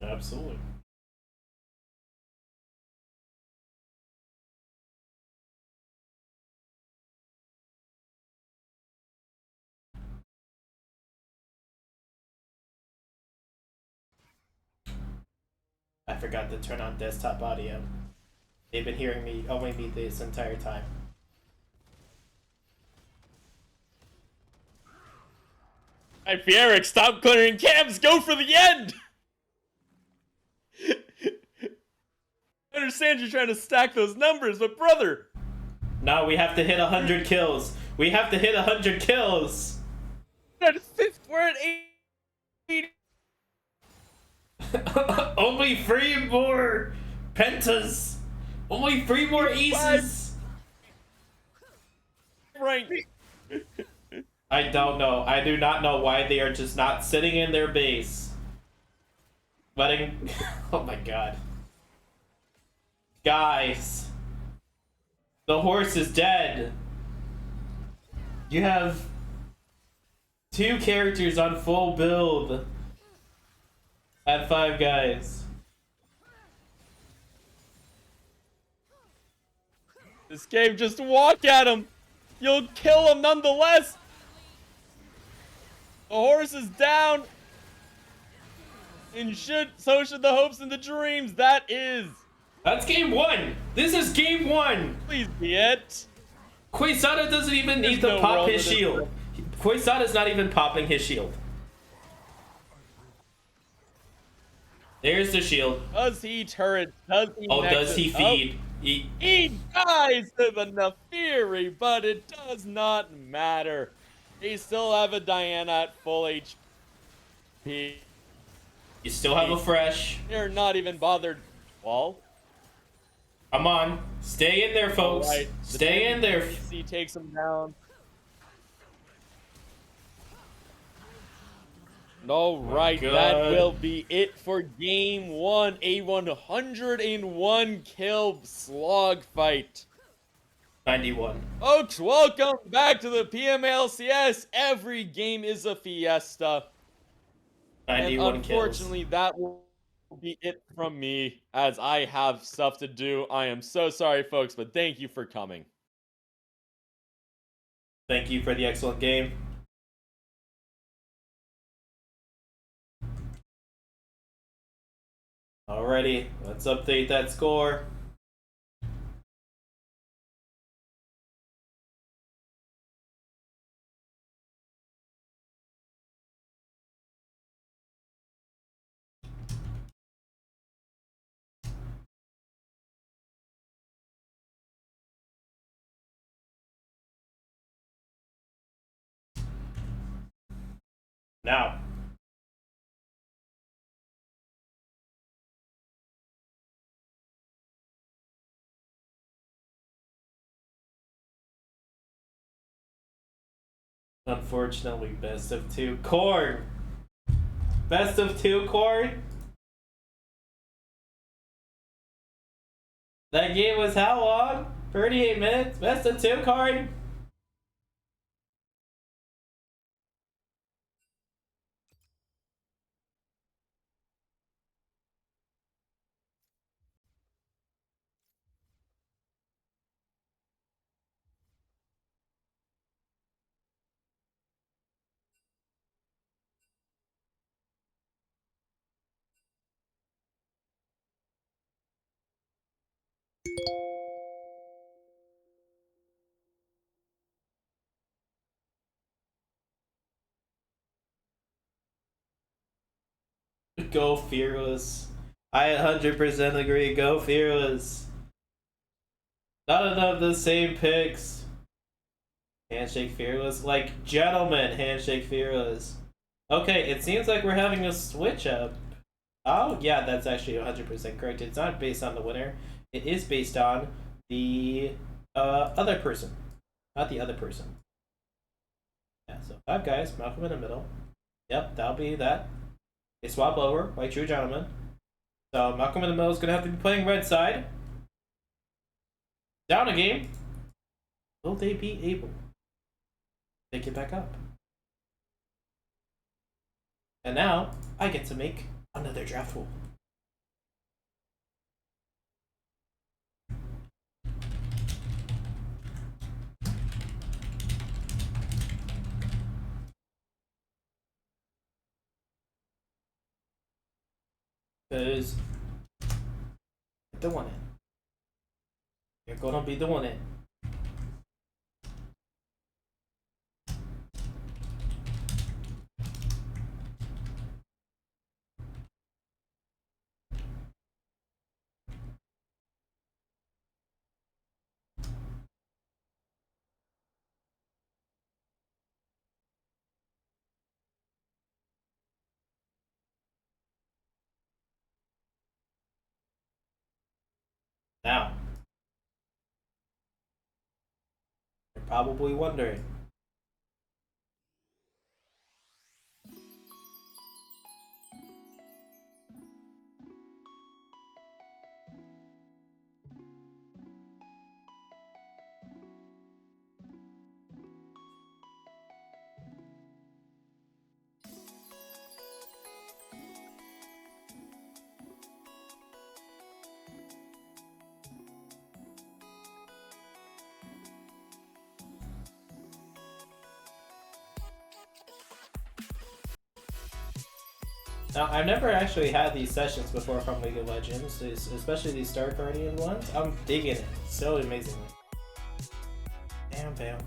Absolutely. I forgot to turn on desktop audio. They've been hearing me only me this entire time. Hey, Fieric, stop clearing cams. Go for the end. I understand you're trying to stack those numbers, but brother. No, we have to hit 100 kills. We have to hit 100 kills. We're at 80. Only 3 more pentas. Only 3 more aces. Rank. I don't know. I do not know why they are just not sitting in their base. Letting... Oh my god. Guys. The horse is dead. You have 2 characters on full build at Five Guys. This game, just walk at him. You'll kill him nonetheless. The horse is down. And so should the hopes and the dreams. That is. That's game 1. This is game 1. Please be it. Quesada doesn't even need There's to no pop world his in this shield. world. Quesada's not even popping his shield. There's the shield. Does he turret? Does he? Oh, nexus? does he Oh, feed? he dies to the Nefiri, but it does not matter. They still have a Diana at full HP. You still have a fresh. They're not even bothered. Wall. Come on. Stay in there, folks. Right. Stay in there. He takes him down. All right, that God. will be it for game 1. A 101 kill slog fight. 91. Folks, welcome back to the PMA LCS. Every game is a fiesta. 91 and kills. unfortunately, that will be it from me, as I have stuff to do. I am so sorry, folks, but thank you for coming. Thank you for the excellent game. Alrighty, let's update that score. Now, unfortunately, best of two. Corn! Best of two, Corn? That game was how long? 38 minutes? Best of two, Corn? Go Fearless. I 100% agree. Go Fearless. Not enough the same picks. Handshake Fearless. Like, gentlemen, Handshake Fearless. Okay, it seems like we're having a switch up. Oh, yeah, that's actually 100% correct. It's not based on the winner. It is based on the other person. Not the other person. Yeah, so 5 guys, Malcolm in the middle. Yep, that'll be that. They swap over, like true gentlemen. So Malcolm in the middle is going to have to be playing red side. Down a game. Will they be able to take it back up? And now, I get to make another draft rule. Because the one in. You're gonna be the one in. Now, you're probably wondering. Now, I've never actually had these sessions before from League of Legends, especially these Star Guardian ones. I'm digging it so amazingly. Bam, bam.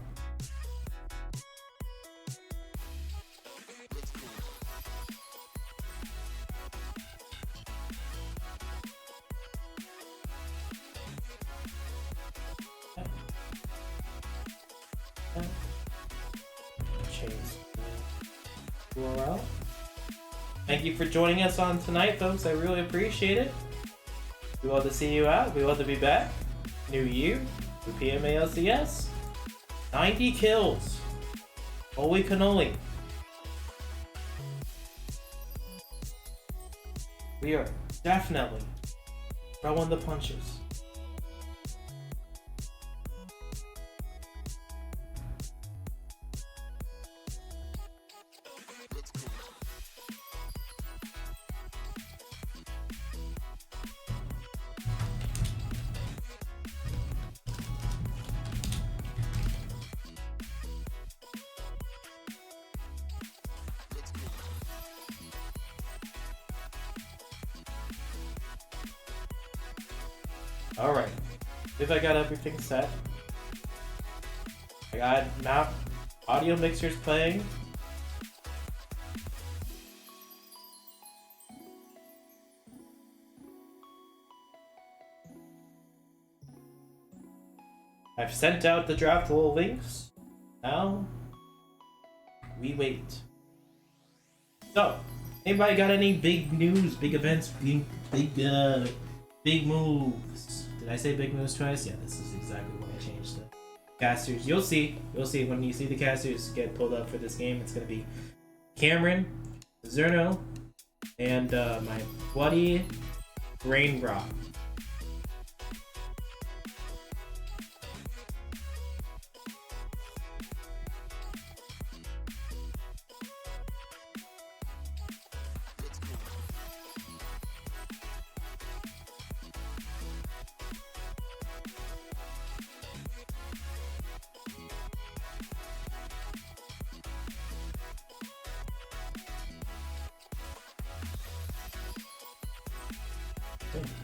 Change URL. Thank you for joining us on tonight, folks. I really appreciate it. We want to see you out. We want to be back. New year. New PMA LCS. 90 kills. Holy cannoli. We are definitely throwing the punches. Alright. If I got everything set. I got map audio mixers playing. I've sent out the draft roll links. Now we wait. So, anybody got any big news, big events, big moves? Did I say big moves twice? Yeah, this is exactly why I changed the casters. You'll see when you see the casters get pulled up for this game. It's gonna be Cameron, Zerno, and my buddy Brainrock.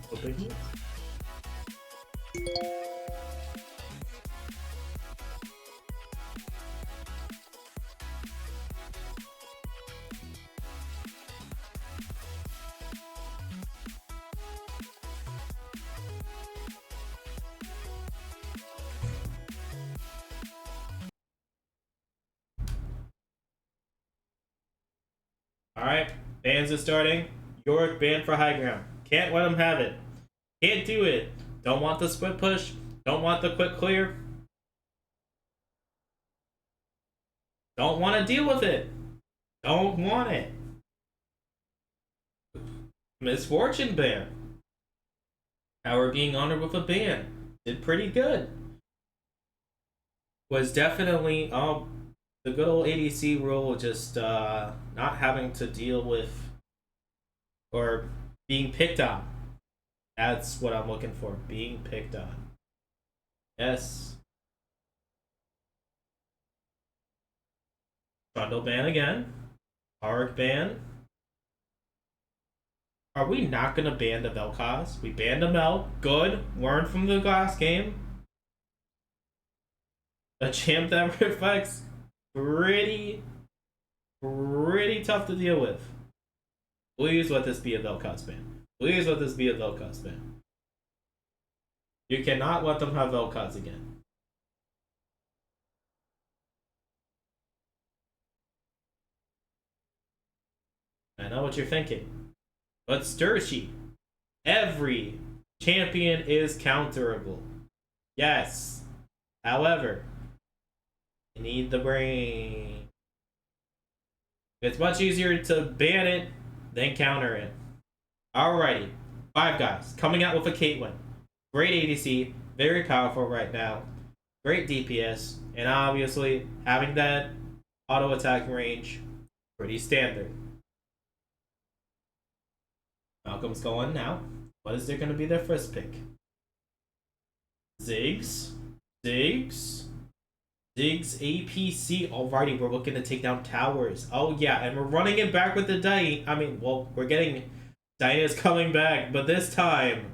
Open here. Alright, bans are starting. York banned for high ground. Can't let him have it. Can't do it. Don't want the split push. Don't want the quick clear. Don't want to deal with it. Don't want it. Misfortune ban. Our being honored with a ban. Did pretty good. Was definitely the good old ADC rule, just not having to deal with or being picked on. That's what I'm looking for. Being picked on. Yes. Trundle ban again. Arc ban. Are we not gonna ban the Vel'Koz? We banned them out. Good. Learn from the last game. A champ that reflects pretty tough to deal with. Please let this be a Vel'Koz ban. Please let this be a Vel'Koz ban. You cannot let them have Vel'Koz again. I know what you're thinking. But Sturchy, every champion is counterable. Yes. However, you need the brain. It's much easier to ban it than counter it. Alrighty. Five Guys coming out with a Caitlyn. Great ADC, very powerful right now. Great DPS, and obviously having that auto attack range, pretty standard. Malcolm's going now. What is there going to be their first pick? Ziggs. APC. Alrighty, we're looking to take down towers. Oh yeah, and we're running it back with the Diana. I mean, well, we're getting... Diana's coming back, but this time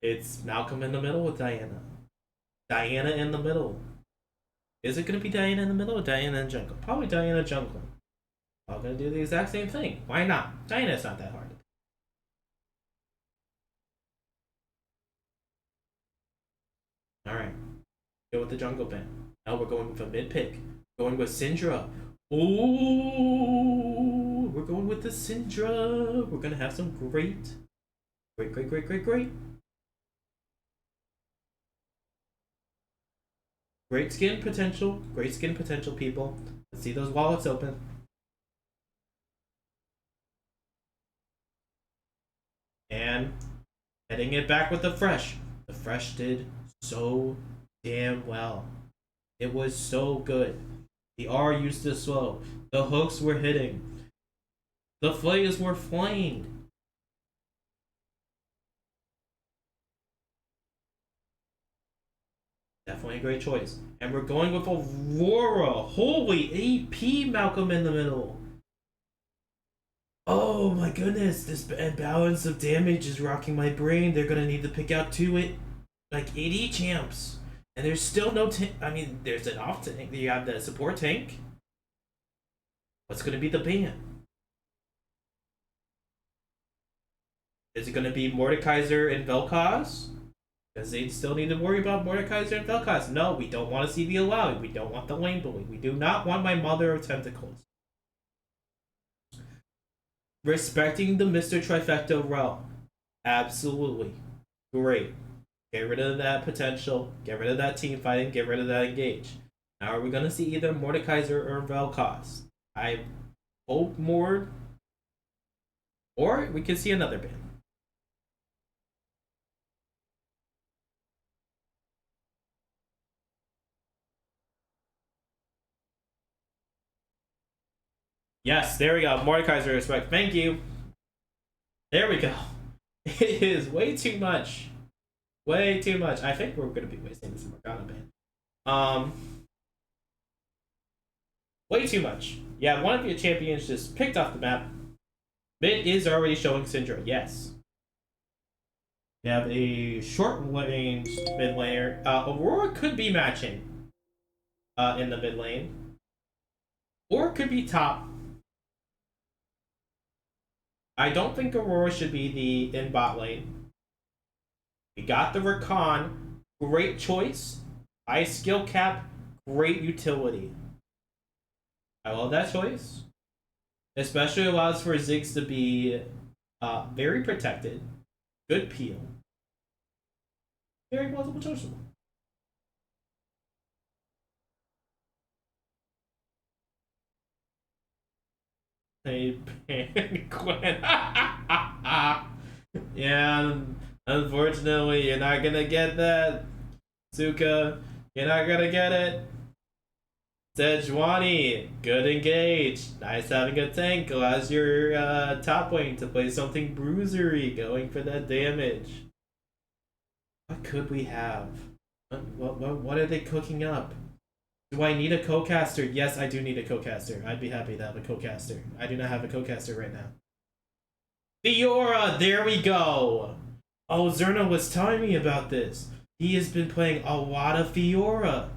it's Malcolm in the middle with Diana. Diana in the middle. Is it going to be Diana in the middle or Diana in jungle? Probably Diana jungle. All going to do the exact same thing. Why not? Diana's not that hard. Alright. Go with the jungle ban. Now we're going with a mid pick. Going with Syndra. Ooh, we're going with the Syndra. We're gonna have some great skin potential. Great skin potential, people. Let's see those wallets open. And heading it back with the Fresh. The Fresh did so damn well. It was so good. The R used to slow. The hooks were hitting. The flays were flaying. Definitely a great choice. And we're going with Aurora. Holy AP Malcolm in the middle. Oh my goodness, this balance of damage is rocking my brain. They're gonna need to pick out like 80 champs. And there's still no I mean, there's an off tank. You have the support tank. What's gonna be the ban? Is it gonna be Mordekaiser and Vel'Koz? Because they still need to worry about Mordekaiser and Vel'Koz. No, we don't want to see the Alawi. We don't want the lane bully. We do not want my mother of tentacles. Respecting the Mr. Trifecta realm. Absolutely. Great. Get rid of that potential. Get rid of that team fighting. Get rid of that engage. Now are we going to see either Mordekaiser or Vel'Koz? I hope more. Or we could see another ban. Yes, there we go. Mordekaiser respect. Thank you. There we go. It is way too much. Way too much. I think we're going to be wasting this Morgana ban. Way too much. Yeah, one of your champions just picked off the map. Mid is already showing Syndra. Yes. We have a short range mid laner. Aurora could be matching in the mid lane. Or it could be top. I don't think Aurora should be the in bot lane. We got the Rakan. Great choice. High skill cap. Great utility. I love that choice. Especially allows for Ziggs to be very protected. Good peel. Very multiple choiceable. Hey, Gwen. Yeah, unfortunately, you're not gonna get that. Suka, you're not gonna get it. Sejuani, good engage. Nice having a tank. Allows your top lane to play something bruisery, going for that damage. What could we have? What are they cooking up? Do I need a co-caster? Yes, I do need a co-caster. I'd be happy to have a co-caster. I do not have a co-caster right now. Fiora, there we go. Oh, Zerna was telling me about this. He has been playing a lot of Fiora.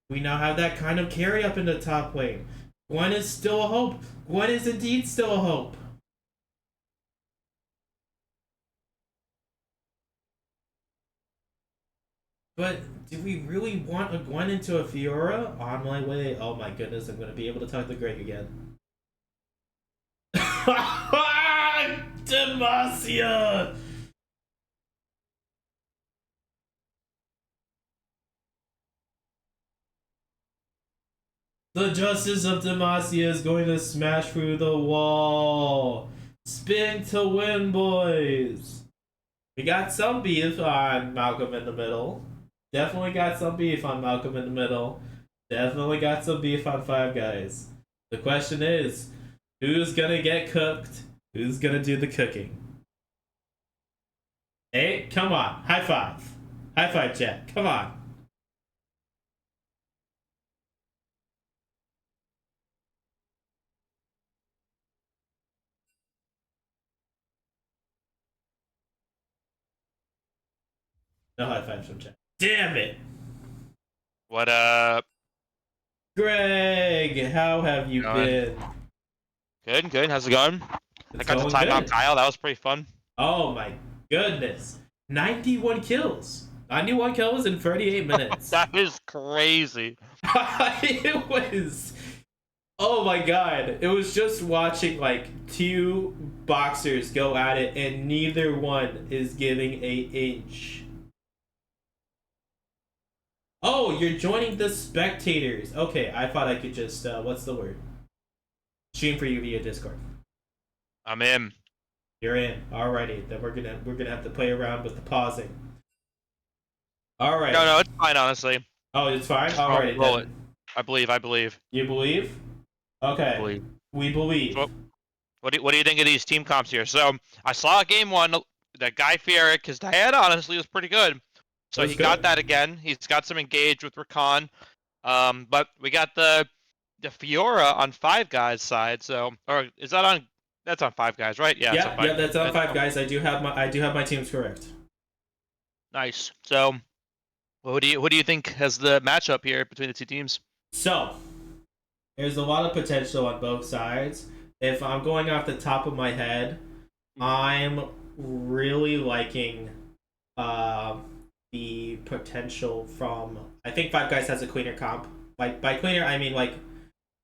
We now have that kind of carry up in the top lane. Gwen is still a hope. Gwen is indeed still a hope. But do we really want a Gwen into a Fiora? On my way. Oh my goodness, I'm going to be able to talk to Greg again. Demacia! The Justice of Demacia is going to smash through the wall. Spin to win, boys. We got some beef on Malcolm in the Middle. Definitely got some beef on Malcolm in the Middle. Definitely got some beef on Five Guys. The question is, who's gonna get cooked? Who's gonna do the cooking? Hey, come on. High five. High five, chat. Come on. No high fives from chat. Damn it! What up? Greg, how have you been? Good, good. How's it going? I got to time out Kyle. That was pretty fun. Oh my goodness. 91 kills. 91 kills in 38 minutes. That is crazy. It was... Oh my god. It was just watching like two boxers go at it and neither one is giving an inch. Oh, you're joining the spectators. Okay, I thought I could just, what's the word? Stream for you via Discord. I'm in. You're in. Alrighty, then we're gonna have to play around with the pausing. Alright. No, it's fine, honestly. Oh, it's fine? Alrighty. Roll it. I believe. You believe? Okay. I believe. We believe. What do you think of these team comps here? So, I saw game one, that Guy Fieric, his Diana honestly was pretty good. So he got that again. He's got some engage with Rakan. But we got the Fiora on Five Guys side. So, or is that on That's on Five Guys, right? Yeah. it's on Yeah, that's on Five. Five Guys. I do have my teams correct. Nice. So, what do you think has the matchup here between the two teams? So, there's a lot of potential on both sides. If I'm going off the top of my head, I'm really liking the potential from. I think Five Guys has a cleaner comp. Like by cleaner, I mean like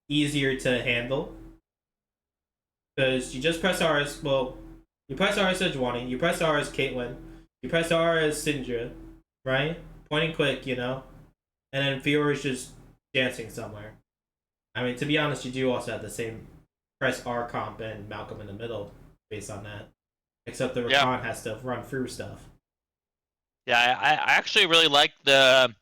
easier to handle. Because you just press R as well. You press R as Sejuani. You press R as Caitlyn. You press R as Syndra, right? Point and click, you know. And then Fiora is just dancing somewhere. I mean, to be honest, you do also have the same press R comp and Malcolm in the middle based on that. Except the Rakan has to run through stuff. Yeah, I actually really like the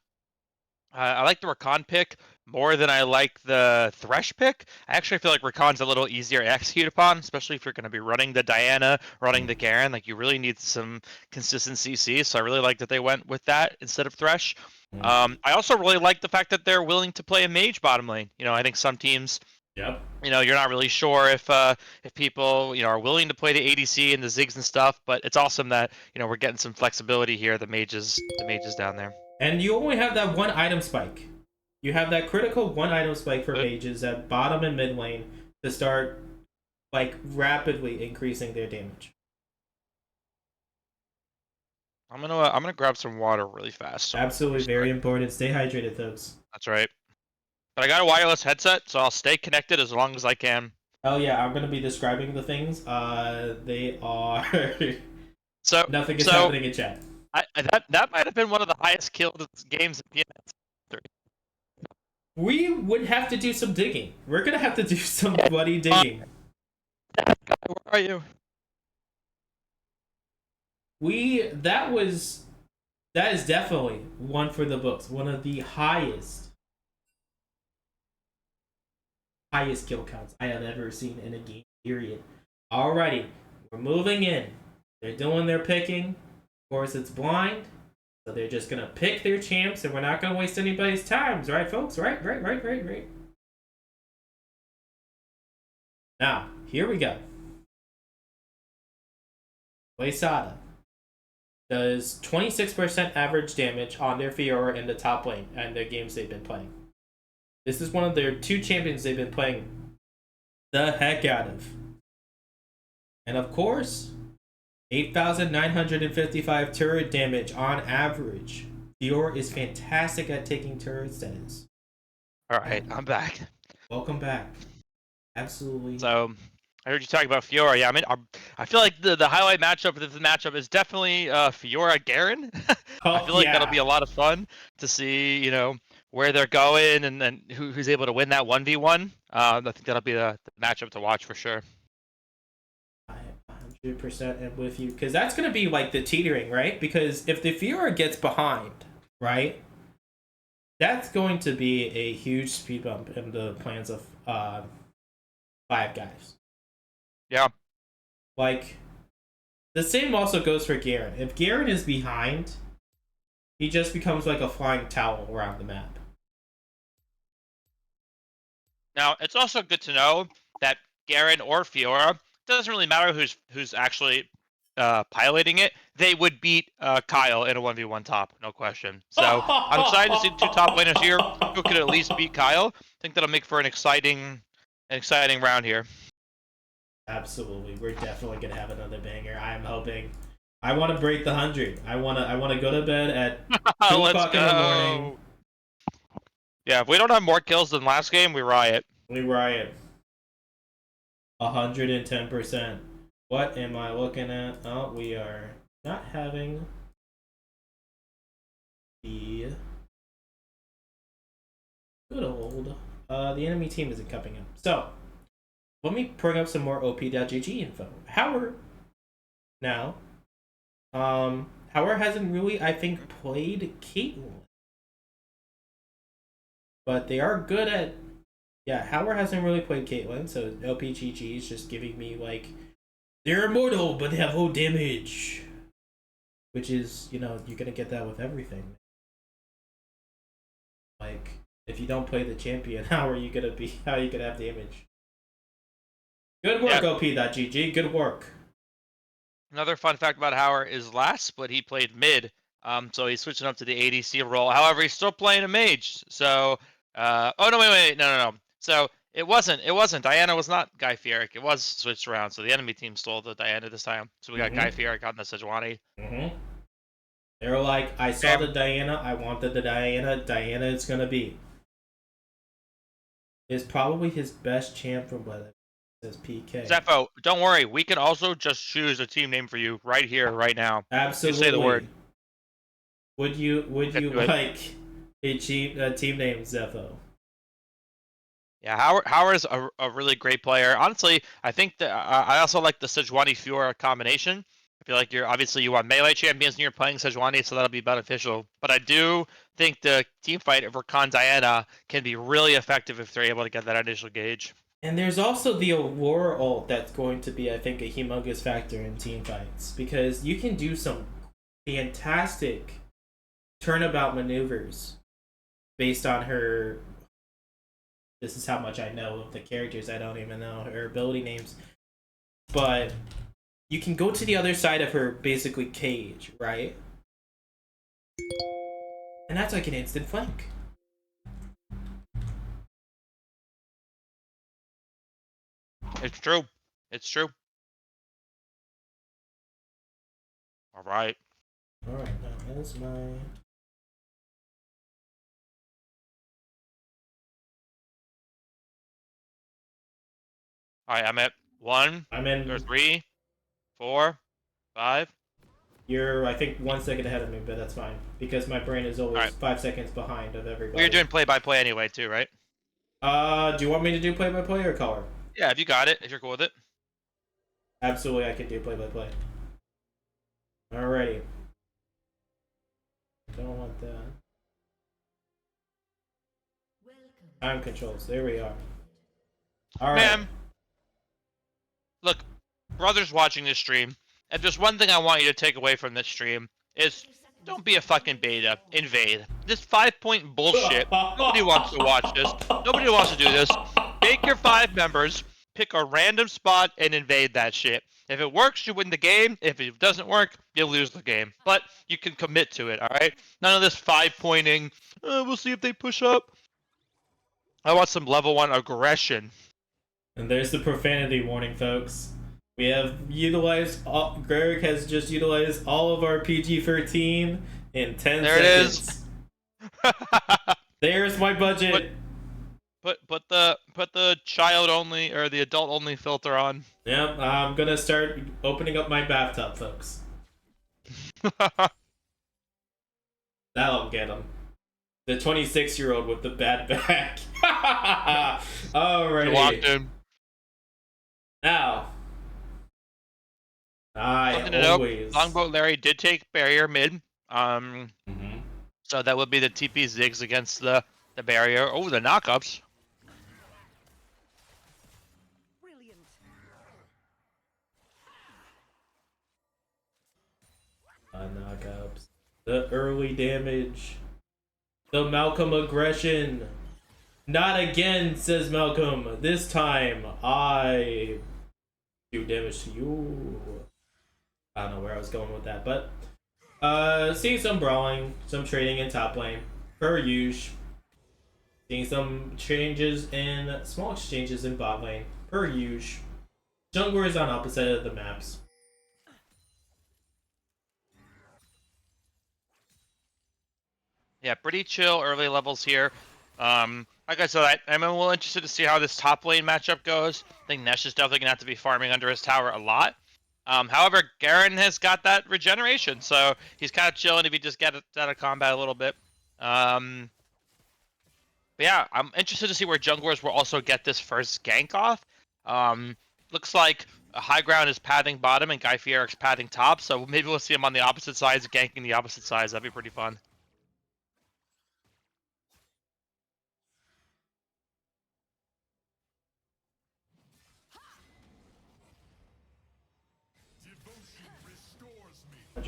I like the Rakan pick more than I like the Thresh pick. I actually feel like Rakan's a little easier to execute upon, especially if you're going to be running the Diana, running the Garen. Like you really need some consistent CC, so I really like that they went with that instead of Thresh. I also really like the fact that they're willing to play a mage bottom lane. You know, I think some teams, Yep. you know, you're not really sure if people, you know, are willing to play the ADC and the Ziggs and stuff, but it's awesome that, you know, we're getting some flexibility here. The mages down there. And you only have that one item spike. You have that critical one item spike for mages at bottom and mid lane to start like rapidly increasing their damage. I'm gonna grab some water really fast. Absolutely, very important. Stay hydrated, folks. That's right. But I got a wireless headset, so I'll stay connected as long as I can. Oh yeah, I'm gonna be describing the things. They are. So nothing is happening in chat. That might have been one of the highest killed games in PMA. We would have to do some digging. We're gonna have to do some bloody digging. Where are you? That is definitely one for the books. One of the highest kill counts I have ever seen in a game, period. Alrighty, we're moving in. They're doing their picking. Of course, it's blind. So they're just going to pick their champs, and we're not going to waste anybody's times. Right, folks? Right. Now, here we go. Waysada does 26% average damage on their Fiora in the top lane and the games they've been playing. This is one of their two champions they've been playing the heck out of. And of course, 8,955 turret damage on average. Fiora is fantastic at taking turrets, that is. Alright, I'm back. Welcome back. Absolutely. So, I heard you talk about Fiora. Yeah, I mean, I feel like the highlight matchup of this matchup is definitely Fiora Garen. I feel like that'll be a lot of fun to see, you know, where they're going and then who's able to win that 1v1. I think that'll be the matchup to watch for sure. 100% am with you, because that's going to be like the teetering, right? Because if the Fiora gets behind, right, that's going to be a huge speed bump in the plans of Five Guys. Yeah. Like, the same also goes for Garen. If Garen is behind, he just becomes like a flying towel around the map. Now, it's also good to know that Garen or Fiora, doesn't really matter who's actually piloting it. They would beat Kyle in a 1v1 top, no question. So I'm excited to see the two top laners here who could at least beat Kyle. I think that'll make for an exciting round here. Absolutely, we're definitely gonna have another banger. I'm hoping. I want to break the 100. I want to go to bed at 2 o'clock in the morning. Yeah, if we don't have more kills than last game, we riot. We riot. 110%. What am I looking at? Oh, we are not having the good old. The enemy team isn't coming up. So, let me bring up some more OP.GG info. Howard now. Howard hasn't really, I think, played Caitlyn. But they are good at. Yeah, Howard hasn't really played Caitlyn, so LPGG is just giving me, like, they're immortal, but they have low damage. Which is, you know, you're gonna get that with everything. Like, if you don't play the champion, how are you gonna have damage? Good work, Yeah. OP.GG. Good work. Another fun fact about Howard is last split he played mid, so he's switching up to the ADC role. However, he's still playing a mage. So, oh no, wait, no. So it wasn't. Diana was not Guy Fieric. It was switched around. So the enemy team stole the Diana this time. So we got Guy Fieric on the Sejuani. They were like, I saw Damn. the Diana. I wanted the Diana. Diana is gonna be. Is probably his best champ from what it says PK. Zepho, don't worry. We can also just choose a team name for you right here, right now. Absolutely. You say the word. Would you do it. like a team name, Zepho? Yeah, Howard is a really great player. Honestly, I think that I also like the Sejuani Fiora combination. I feel like you want melee champions and you're playing Sejuani, so that'll be beneficial. But I do think the team fight of Rakan Diana can be really effective if they're able to get that initial gauge. And there's also the Aurora ult that's going to be, I think, a humongous factor in team fights because you can do some fantastic turnabout maneuvers based on her. This is how much I know of the characters. I don't even know her ability names. But you can go to the other side of her, basically, cage, right? And that's like an instant flank. It's true. It's true. All right. Alright, now here's my... All right, I'm at 1, I'm in... or 3, 4, 5. You're, I think, 1 second ahead of me, but that's fine. Because my brain is always Alright. 5 seconds behind of everybody. Well, you're doing play-by-play anyway, too, right? Do you want me to do play-by-play or color? Yeah, if you got it, if you're cool with it. Absolutely, I can do play-by-play. Alrighty. Don't want that. Time controls. There we are. Alright. Ma'am, look, brothers watching this stream, if there's one thing I want you to take away from this stream, is don't be a fucking beta. Invade. This 5-point bullshit. Nobody wants to watch this. Nobody wants to do this. Make your 5 members, pick a random spot, and invade that shit. If it works, you win the game. If it doesn't work, you lose the game. But you can commit to it, alright? None of this 5-pointing, we'll see if they push up. I want some level 1 aggression. And there's the profanity warning, folks. We have utilized... Greg has just utilized all of our PG-13 in 10 there seconds. It is. There's my budget. Put the child only or the adult only filter on. Yep, I'm gonna start opening up my bathtub, folks. That'll get him. The 26-year-old with the bad back. Alrighty. Locked in. Now. Something to Always. note, Longboat Larry did take barrier mid. So that would be the TP Ziggs against the barrier. Oh, the knockups. Brilliant. Knockups. The early damage. The Malcolm aggression. Not again, says Malcolm. This time, I do damage to you. I don't know where I was going with that, but seeing some brawling, some trading in top lane, per usual. Seeing some changes in small exchanges in bot lane, per usual. Jungler is on opposite of the maps. Yeah, pretty chill early levels here. Like I said, I'm a little interested to see how this top lane matchup goes. I think Nesh is definitely gonna have to be farming under his tower a lot. However, Garen has got that regeneration, so he's kind of chilling if he just gets out of combat a little bit. But yeah, I'm interested to see where junglers will also get this first gank off. Looks like High Ground is pathing bottom and Guy Fieric's pathing top, so maybe we'll see him on the opposite sides, ganking the opposite sides. That'd be pretty fun.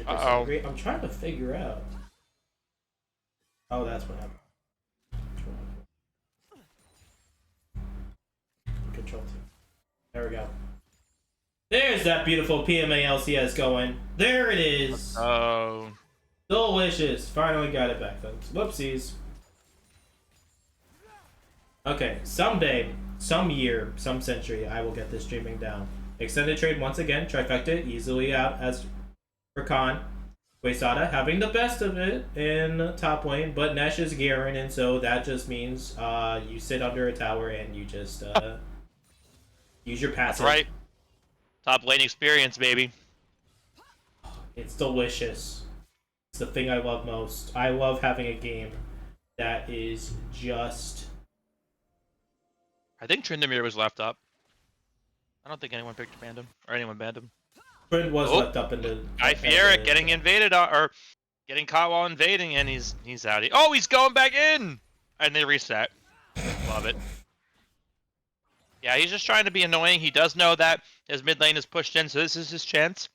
Uh-oh. Agree. I'm trying to figure out. Oh, that's what happened. Control team. There we go. There's that beautiful PMA LCS going. There it is. Oh. Delicious. Finally got it back, folks. Whoopsies. Okay, someday, some year, some century, I will get this streaming down. Extended trade once again. Trifecta easily out as for Khan. Quesada having the best of it in top lane, but Nesh is Garen, and so that just means you sit under a tower and you just use your passive. Right. Top lane experience, baby. It's delicious. It's the thing I love most. I love having a game that is just... I think Tryndamere was left up. I don't think anyone picked banned him, or anyone banned him. Friend was left up in the... Guy Fieric getting invaded, or getting caught while invading, and he's out. Oh, he's going back in! And they reset. Love it. Yeah, he's just trying to be annoying. He does know that his mid lane is pushed in, so this is his chance.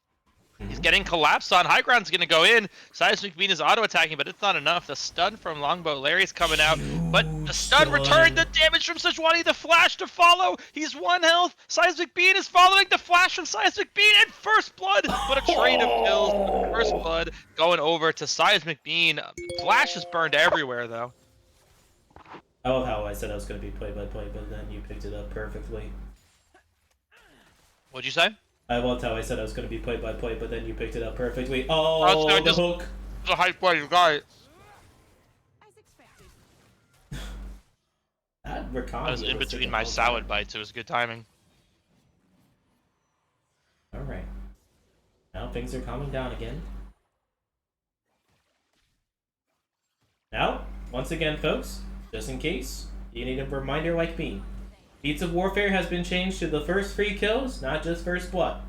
He's getting collapsed on. High ground's gonna go in. Seismic Beam is auto-attacking, but it's not enough. The stun from Longbow Larry's coming out, but the stun returned the damage from Sejuani. The flash to follow. He's 1 health. Seismic Beam is following the flash from Seismic Beam and first blood, but a train of kills. First blood going over to Seismic Beam. Flash is burned everywhere, though. I love how I said I was going to be play-by-play, but then you picked it up perfectly. What'd you say? I loved how I said I was going to be play-by-play, but then you picked it up perfectly. Oh, the hook! It's a high play, you got it. That Rakan I was in between my salad bites. It was good timing. Alright. Now things are calming down again. Now, once again, folks, just in case you need a reminder like me, Beats of Warfare has been changed to the first 3 kills, not just first blood.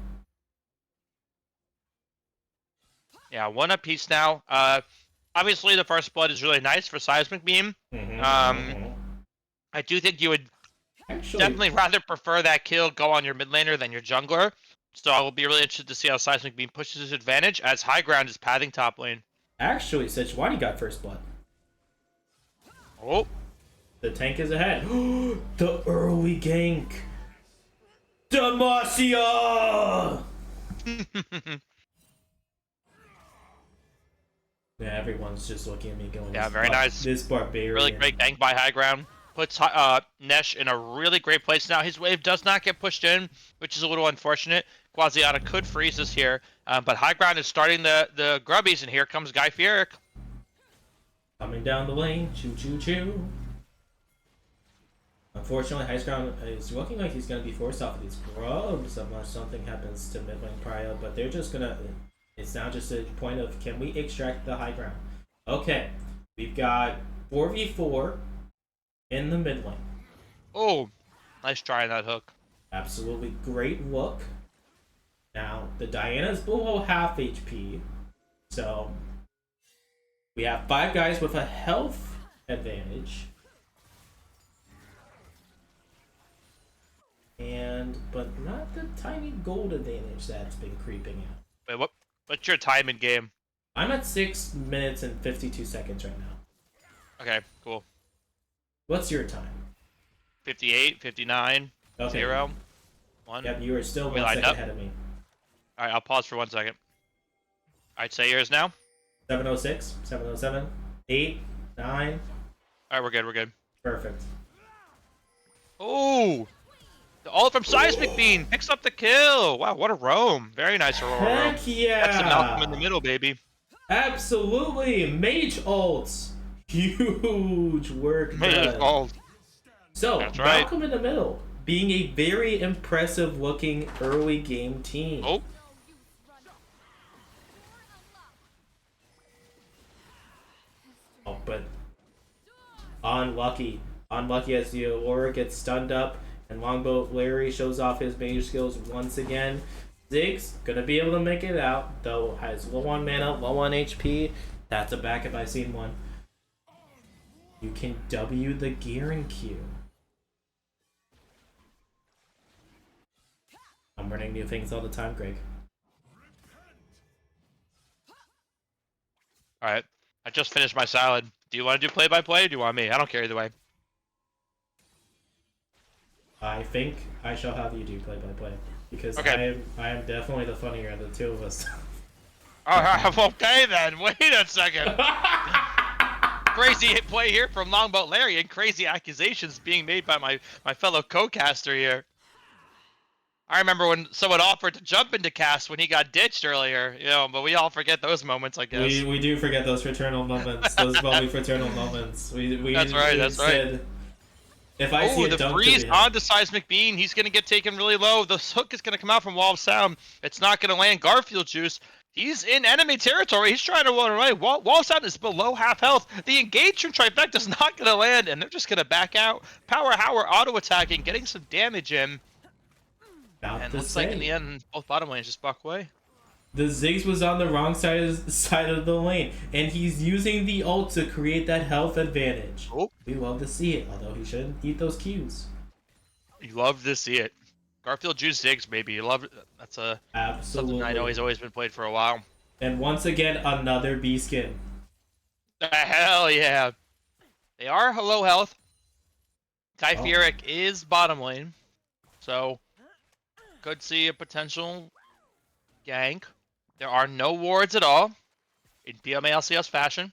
Yeah, 1 apiece now. Obviously the first blood is really nice for Seismic Beam. I do think you would definitely rather prefer that kill go on your mid laner than your jungler. So I will be really interested to see how Seismic Beam pushes his advantage as High Ground is pathing top lane. Actually, Sejuani got first blood. Oh. The tank is ahead. The early gank. Demacia! Yeah, everyone's just looking at me going, yeah, very nice. This barbarian. Really great gank by High Ground. Puts Nesh in a really great place now. His wave does not get pushed in, which is a little unfortunate. Quasiata could freeze this here, but High Ground is starting the grubbies, and here comes Guy Fieric. Coming down the lane, choo choo choo. Unfortunately, High Ground is looking like he's going to be forced off of these grubs unless something happens to mid lane prio, but they're just going to... It's now just a point of, can we extract the high ground? Okay, we've got 4v4 in the mid lane. Oh, nice try on that hook. Absolutely great look. Now, the Diana's below half HP, so we have 5 guys with a health advantage. But not the tiny gold advantage that's been creeping out. Wait, what's your time in game? I'm at 6 minutes and 52 seconds right now. Okay, cool. What's your time? 58, 59, Okay. 0, 1. Yep, you are still We 1 lined second up? ahead of me. Alright, I'll pause for 1 second. Alright, say yours now. 706, 707, 8, 9. Alright, we're good. Perfect. Oh! The ult from Seismic Beam picks up the kill. Wow, what a roam. Very nice Aurora roam. Heck yeah! That's the Malcolm in the middle, baby. Absolutely! Mage ults! Huge work done. Ult. So, That's right. Malcolm in the middle, being a very impressive looking early game team. Oh. Oh, but unlucky. Unlucky as the Aurora gets stunned up, and Longbow Larry shows off his mage skills once again. Ziggs gonna be able to make it out, though has low on mana, low on HP. That's a back if I've seen one. You can W the Garen Q. I'm learning new things all the time, Greg. Alright, I just finished my salad. Do you want to do play-by-play or do you want me? I don't care either way. I think I shall have you do play-by-play because Okay. I am definitely the funnier of the two of us. Okay then. Wait a second. Crazy hit play here from Longboat Larry, and crazy accusations being made by my fellow co-caster here. I remember when someone offered to jump into cast when he got ditched earlier, but we all forget those moments, I guess. We do forget those fraternal moments, those bubbly fraternal moments. That's right, that's right. If I see a the dunk freeze to be onto Seismic Beam. He's going to get taken really low. The hook is going to come out from Wall of Sound. It's not going to land. Garfield Juice. He's in enemy territory. He's trying to run away. Wall of Sound is below half health. The engage from Trifecta is not going to land, and they're just going to back out. Power Howard auto-attacking, getting some damage in. And looks like in the end, both bottom lanes just buck away. The Ziggs was on the wrong side of the lane, and he's using the ult to create that health advantage. Oh. We love to see it, although he shouldn't eat those Qs. You love to see it. Garfield Juice Ziggs, baby. You love it. That's Absolutely. something I know he's always been played for a while. And once again, another B skin. Hell yeah. They are low health. Guy Fieric is bottom lane. So, could see a potential gank. There are no wards at all in PMA LCS fashion.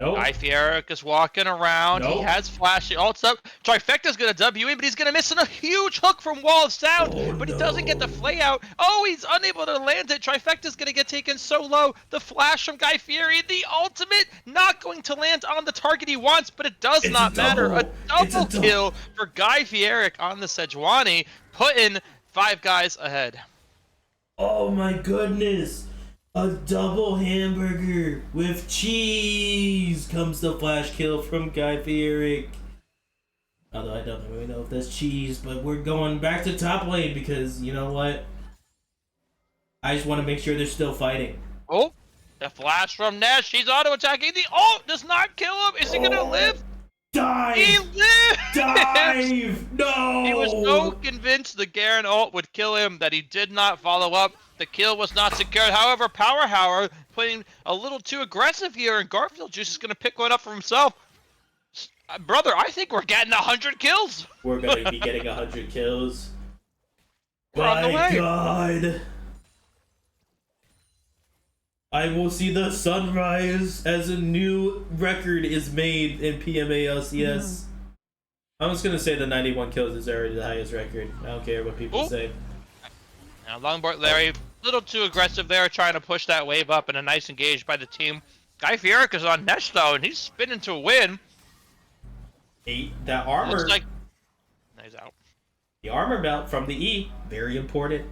Nope. Guy Fieric is walking around. Nope. He has flash. He ults up. Trifecta's going to W in, but he's going to miss a huge hook from Wall of Sound. But he doesn't get the flay out. Oh, he's unable to land it. Trifecta's going to get taken so low. The flash from Guy Fieri. The ultimate not going to land on the target he wants, but it does not matter. A double kill for Guy Fieric on the Sejuani, putting Five Guys ahead. Oh my goodness! A double hamburger with cheese comes the flash kill from Guy Fieric. Although I don't really know if that's cheese, but we're going back to top lane because you know what? I just want to make sure they're still fighting. Oh, the flash from Nesh. He's auto-attacking. The ult does not kill him. Is he going to live? Dive! He lives! Dive! No! He was so convinced the Garen ult would kill him that he did not follow up. The kill was not secured. However, Power Howard playing a little too aggressive here, and Garfield Juice is going to pick one up for himself. Brother, I think we're getting 100 kills. We're going to be getting 100 kills. We're on the My way. God. I will see the sunrise as a new record is made in PMA LCS. I'm just going to say the 91 kills is already the highest record. I don't care what people say. Now, Longboard Larry, a little too aggressive there, trying to push that wave up, and a nice engage by the team. Guy Fieric is on Nesh, though, and he's spinning to a win. That armor. Looks like he's out. The armor belt from the E, very important.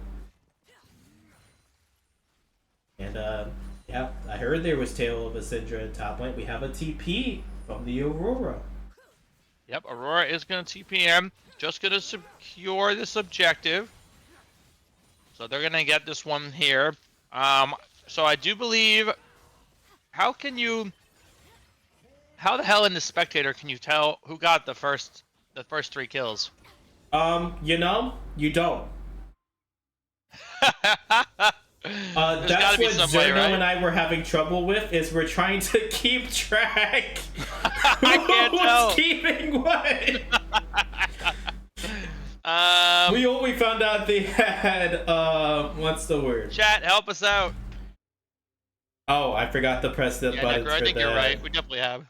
And, yeah, I heard there was Tale of a Syndra in top lane. We have a TP from the Aurora. Yep, Aurora is going to TPM, just going to secure this objective. So they're going to get this one here. So I do believe, how the hell in the spectator can you tell who got the first 3 kills? You know, you don't. There's That's gotta be what some Zerno way, right? and I were having trouble with, is we're trying to keep track. I can't Who's tell. keeping what? We only found out they had, what's the word? Chat, help us out. Oh, I forgot to press the buttons Necker, I for think that. you're right. We definitely have.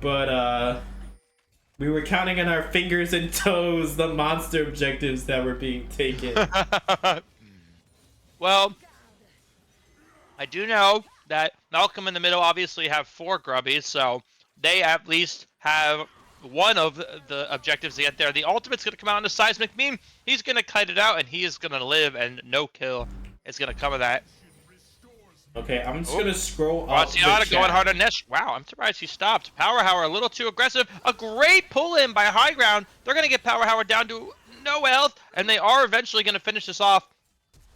But, we were counting on our fingers and toes the monster objectives that were being taken. Well, I do know that Malcolm in the middle obviously have 4 grubbies, so they at least have one of the objectives to get there. The ultimate's going to come out on the Seismic Beam. He's going to kite it out, and he is going to live, and no kill is going to come of that. Okay, I'm just going to scroll up the Vaciata chat. going hard on Nesh. Wow, I'm surprised he stopped. Power Howard a little too aggressive. A great pull-in by High Ground. They're going to get Power Howard down to no health, and they are eventually going to finish this off.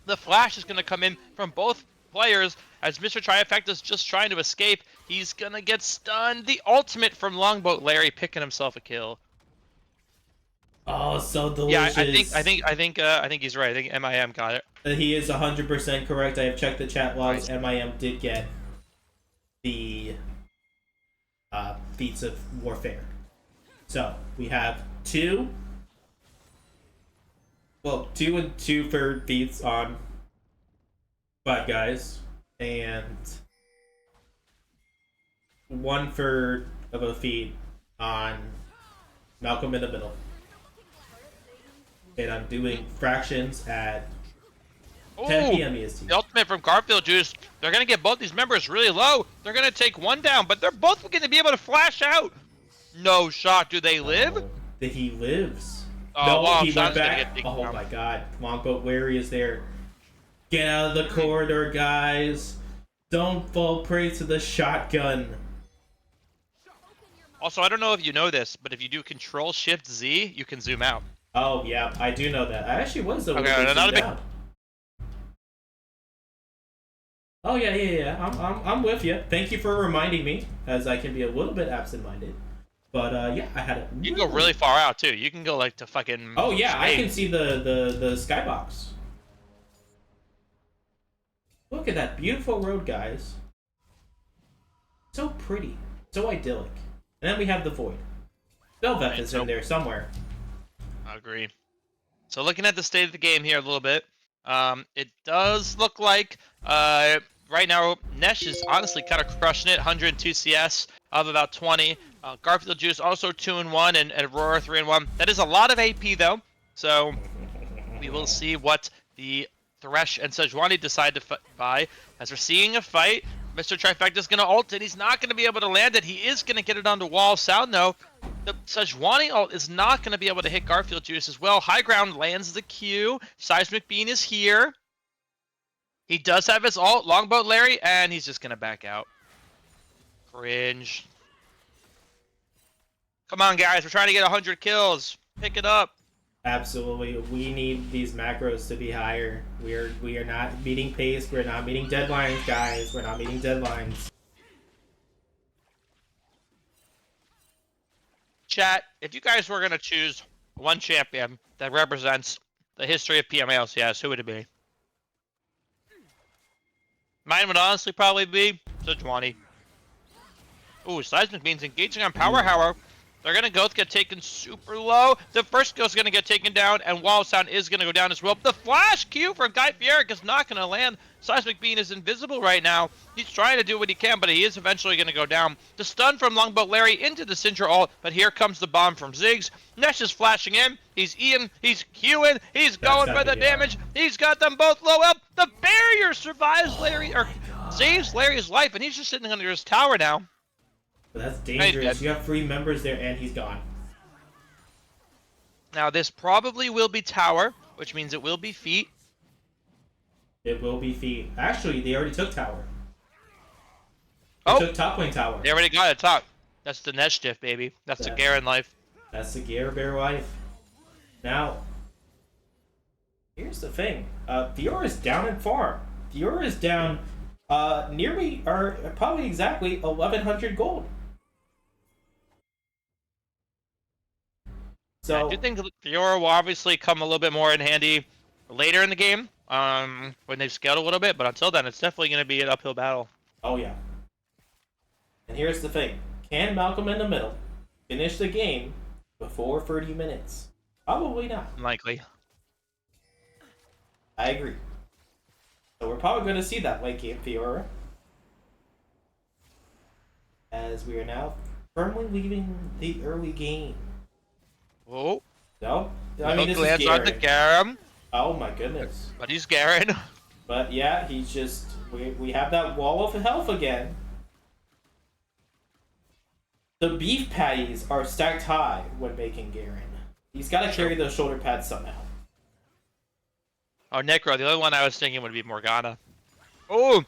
The flash is going to come in from both players as Mr. Trifecta's just trying to escape. He's going to get stunned. The ultimate from Longboat Larry picking himself a kill. Oh, so delicious. Yeah, I think he's right. I think MIM got it. He is 100% correct. I have checked the chat logs. MIM did get the feats of warfare. So we have 2 and 2 for beats on Five Guys, and 1 for of a feed on Malcolm in the Middle. And I'm doing fractions at 10 p.m. EST. The ultimate from Garfield Juice. They're going to get both these members really low. They're going to take 1 down, but they're both going to be able to flash out. No shot. Do they live? That he lives. Oh, No, well, he went Sean's gonna back. get taken Oh down. my god. Longboat Larry is there. Get out of the corridor, guys. Don't fall prey to the shotgun. Also, I don't know if you know this, but if you do Control-Shift-Z, you can zoom out. Oh, yeah, I do know that. I actually was the one Okay, that not a zoomed big- out. Oh, yeah. I'm with you. Thank you for reminding me, as I can be a little bit absent-minded. But, yeah, I had it. You can go really far out, too. You can go, like, to fucking... Oh, yeah, I space. can see the skybox. Look at that beautiful road, guys. So pretty. So idyllic. And then we have the Void. Belveth Right, is so- in there somewhere. I agree. So looking at the state of the game here a little bit, it does look like right now Nesh is honestly kind of crushing it. 102 CS of about 20. Garfield Juice also 2-1 and Aurora 3-1. That is a lot of AP though. So we will see what the Thresh and Sejuani decide to buy. As we're seeing a fight, Mr. Trifecta is going to ult it. He's not going to be able to land it. He is going to get it onto wall sound though. The Sejuani ult is not going to be able to hit Garfield Juice as well. High ground lands the Q. Seismic Bean is here. He does have his ult, Longboat Larry, and he's just going to back out. Cringe. Come on, guys. We're trying to get 100 kills. Pick it up. Absolutely. We need these macros to be higher. We are not meeting pace. We're not meeting deadlines, guys. We're not meeting deadlines. Chat, if you guys were going to choose one champion that represents the history of PMA LCS, who would it be? Mine would honestly probably be Sejuani. Ooh, Seismic Bean's engaging on Power Hour. They're going to both get taken super low. The first skill's going to get taken down, and Wall Sound is going to go down as well. The flash Q from Guy Fieric is not going to land. Seismic Bean is invisible right now. He's trying to do what he can, but he is eventually going to go down. The stun from Longboat Larry into the Syndra ult, but here comes the bomb from Ziggs. Nesh is flashing in. He's Ian. He's Qing. He's going for the damage. He's got them both low up. The barrier survives Larry, or saves Larry's life, and he's just sitting under his tower now. But that's dangerous. You have 3 members there, and he's gone. Now, this probably will be tower, which means it will be feet. It will be feet. Actually, they already took tower. They Oh. took top lane tower. They already got it top. That's the Nesh diff, baby. That's the Garen life. That's the Gare Bear life. Now, here's the thing. Fiora is down in farm. Fiora is down nearly, or probably exactly, 1,100 gold. So, I do think Fiora will obviously come a little bit more in handy later in the game, when they've scaled a little bit, but until then, it's definitely going to be an uphill battle. oh yeah. And here's the thing. Can Malcolm in the Middle finish the game before 30 minutes? Probably not. Unlikely. I agree. So we're probably going to see that late game Fiora. As we are now firmly leaving the early game. Oh, No? I mean, this glance is on the Garen. Garen, Oh my goodness. but he's Garen. But yeah, he's just... We have that wall of health again. The beef patties are stacked high when making Garen. He's got to carry those shoulder pads somehow. Oh, Necro, the only one I was thinking would be Morgana. Oh,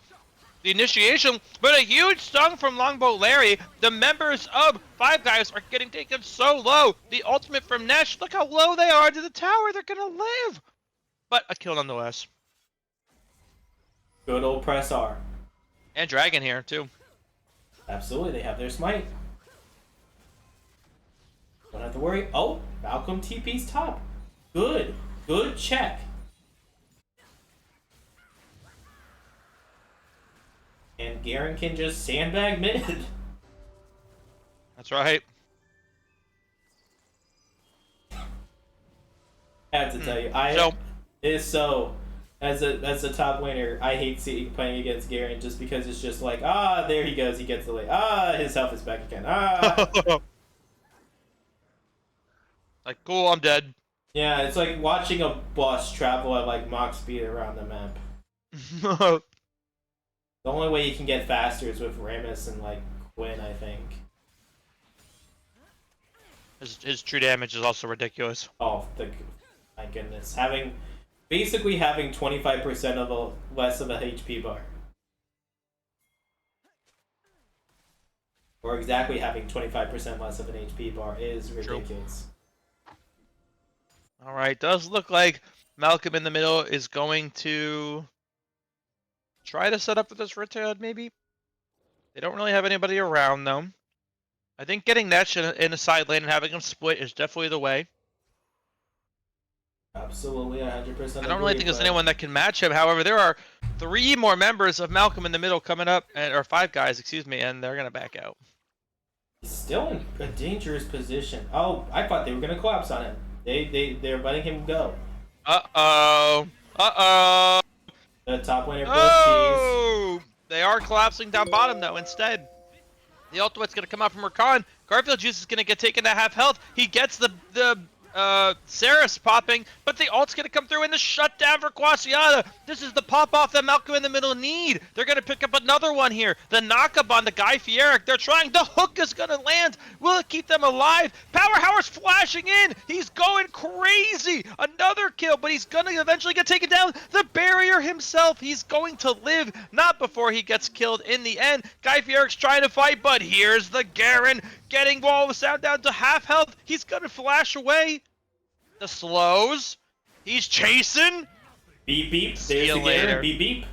the initiation, but a huge stun from Longboat Larry. The members of Five Guys are getting taken so low. The ultimate from Nesh, look how low they are to the tower. They're going to live. But a kill nonetheless. Good old press R. And Dragon here, too. Absolutely, they have their smite. Don't have to worry. Oh, Malcolm TP's top. Good. Good check. And Garen can just sandbag mid. That's right. I have to tell you, as a top laner, I hate seeing playing against Garen just because it's just like, there he goes, he gets the lane. His health is back again. Like, cool, I'm dead. Yeah, it's like watching a boss travel at like Mach speed around the map. The only way you can get faster is with Rammus and like Quinn, I think. His true damage is also ridiculous. Oh, my goodness. Basically having 25% of a less of a HP bar. Or exactly having 25% less of an HP bar is ridiculous. Alright, does look like Malcolm in the middle is going to try to set up for this Ritail, maybe? They don't really have anybody around, though. I think getting Netch in a side lane and having him split is definitely the way. Absolutely, 100%. I don't really think there's anyone that can match him. However, there are 3 more members of Malcolm in the middle coming up, or 5 guys, excuse me, and they're going to back out. He's still in a dangerous position. Oh, I thought they were going to collapse on him. They're letting him go. Uh-oh. Uh-oh. The top laner Oh! They are collapsing down bottom, though, instead. The ultimate's going to come out from Rakan. Garfield Juice is going to get taken to half health. He gets the Ceres popping, but the ult's going to come through in the shutdown for Quasiata. This is the pop-off that Malcolm in the middle need. They're going to pick up another one here. The knock-up on the Guy Fieric. They're trying. The hook is going to land. Will it keep them alive? Power Howard's flashing in. He's going crazy. Another kill, but he's going to eventually get taken down. The barrier himself. He's going to live. Not before he gets killed in the end. Guy Fieric's trying to fight, but here's the Garen getting Wall of Sound down to half health. He's going to flash away. The slows. He's chasing. Beep beep. See you There's the later. Garen. Beep beep.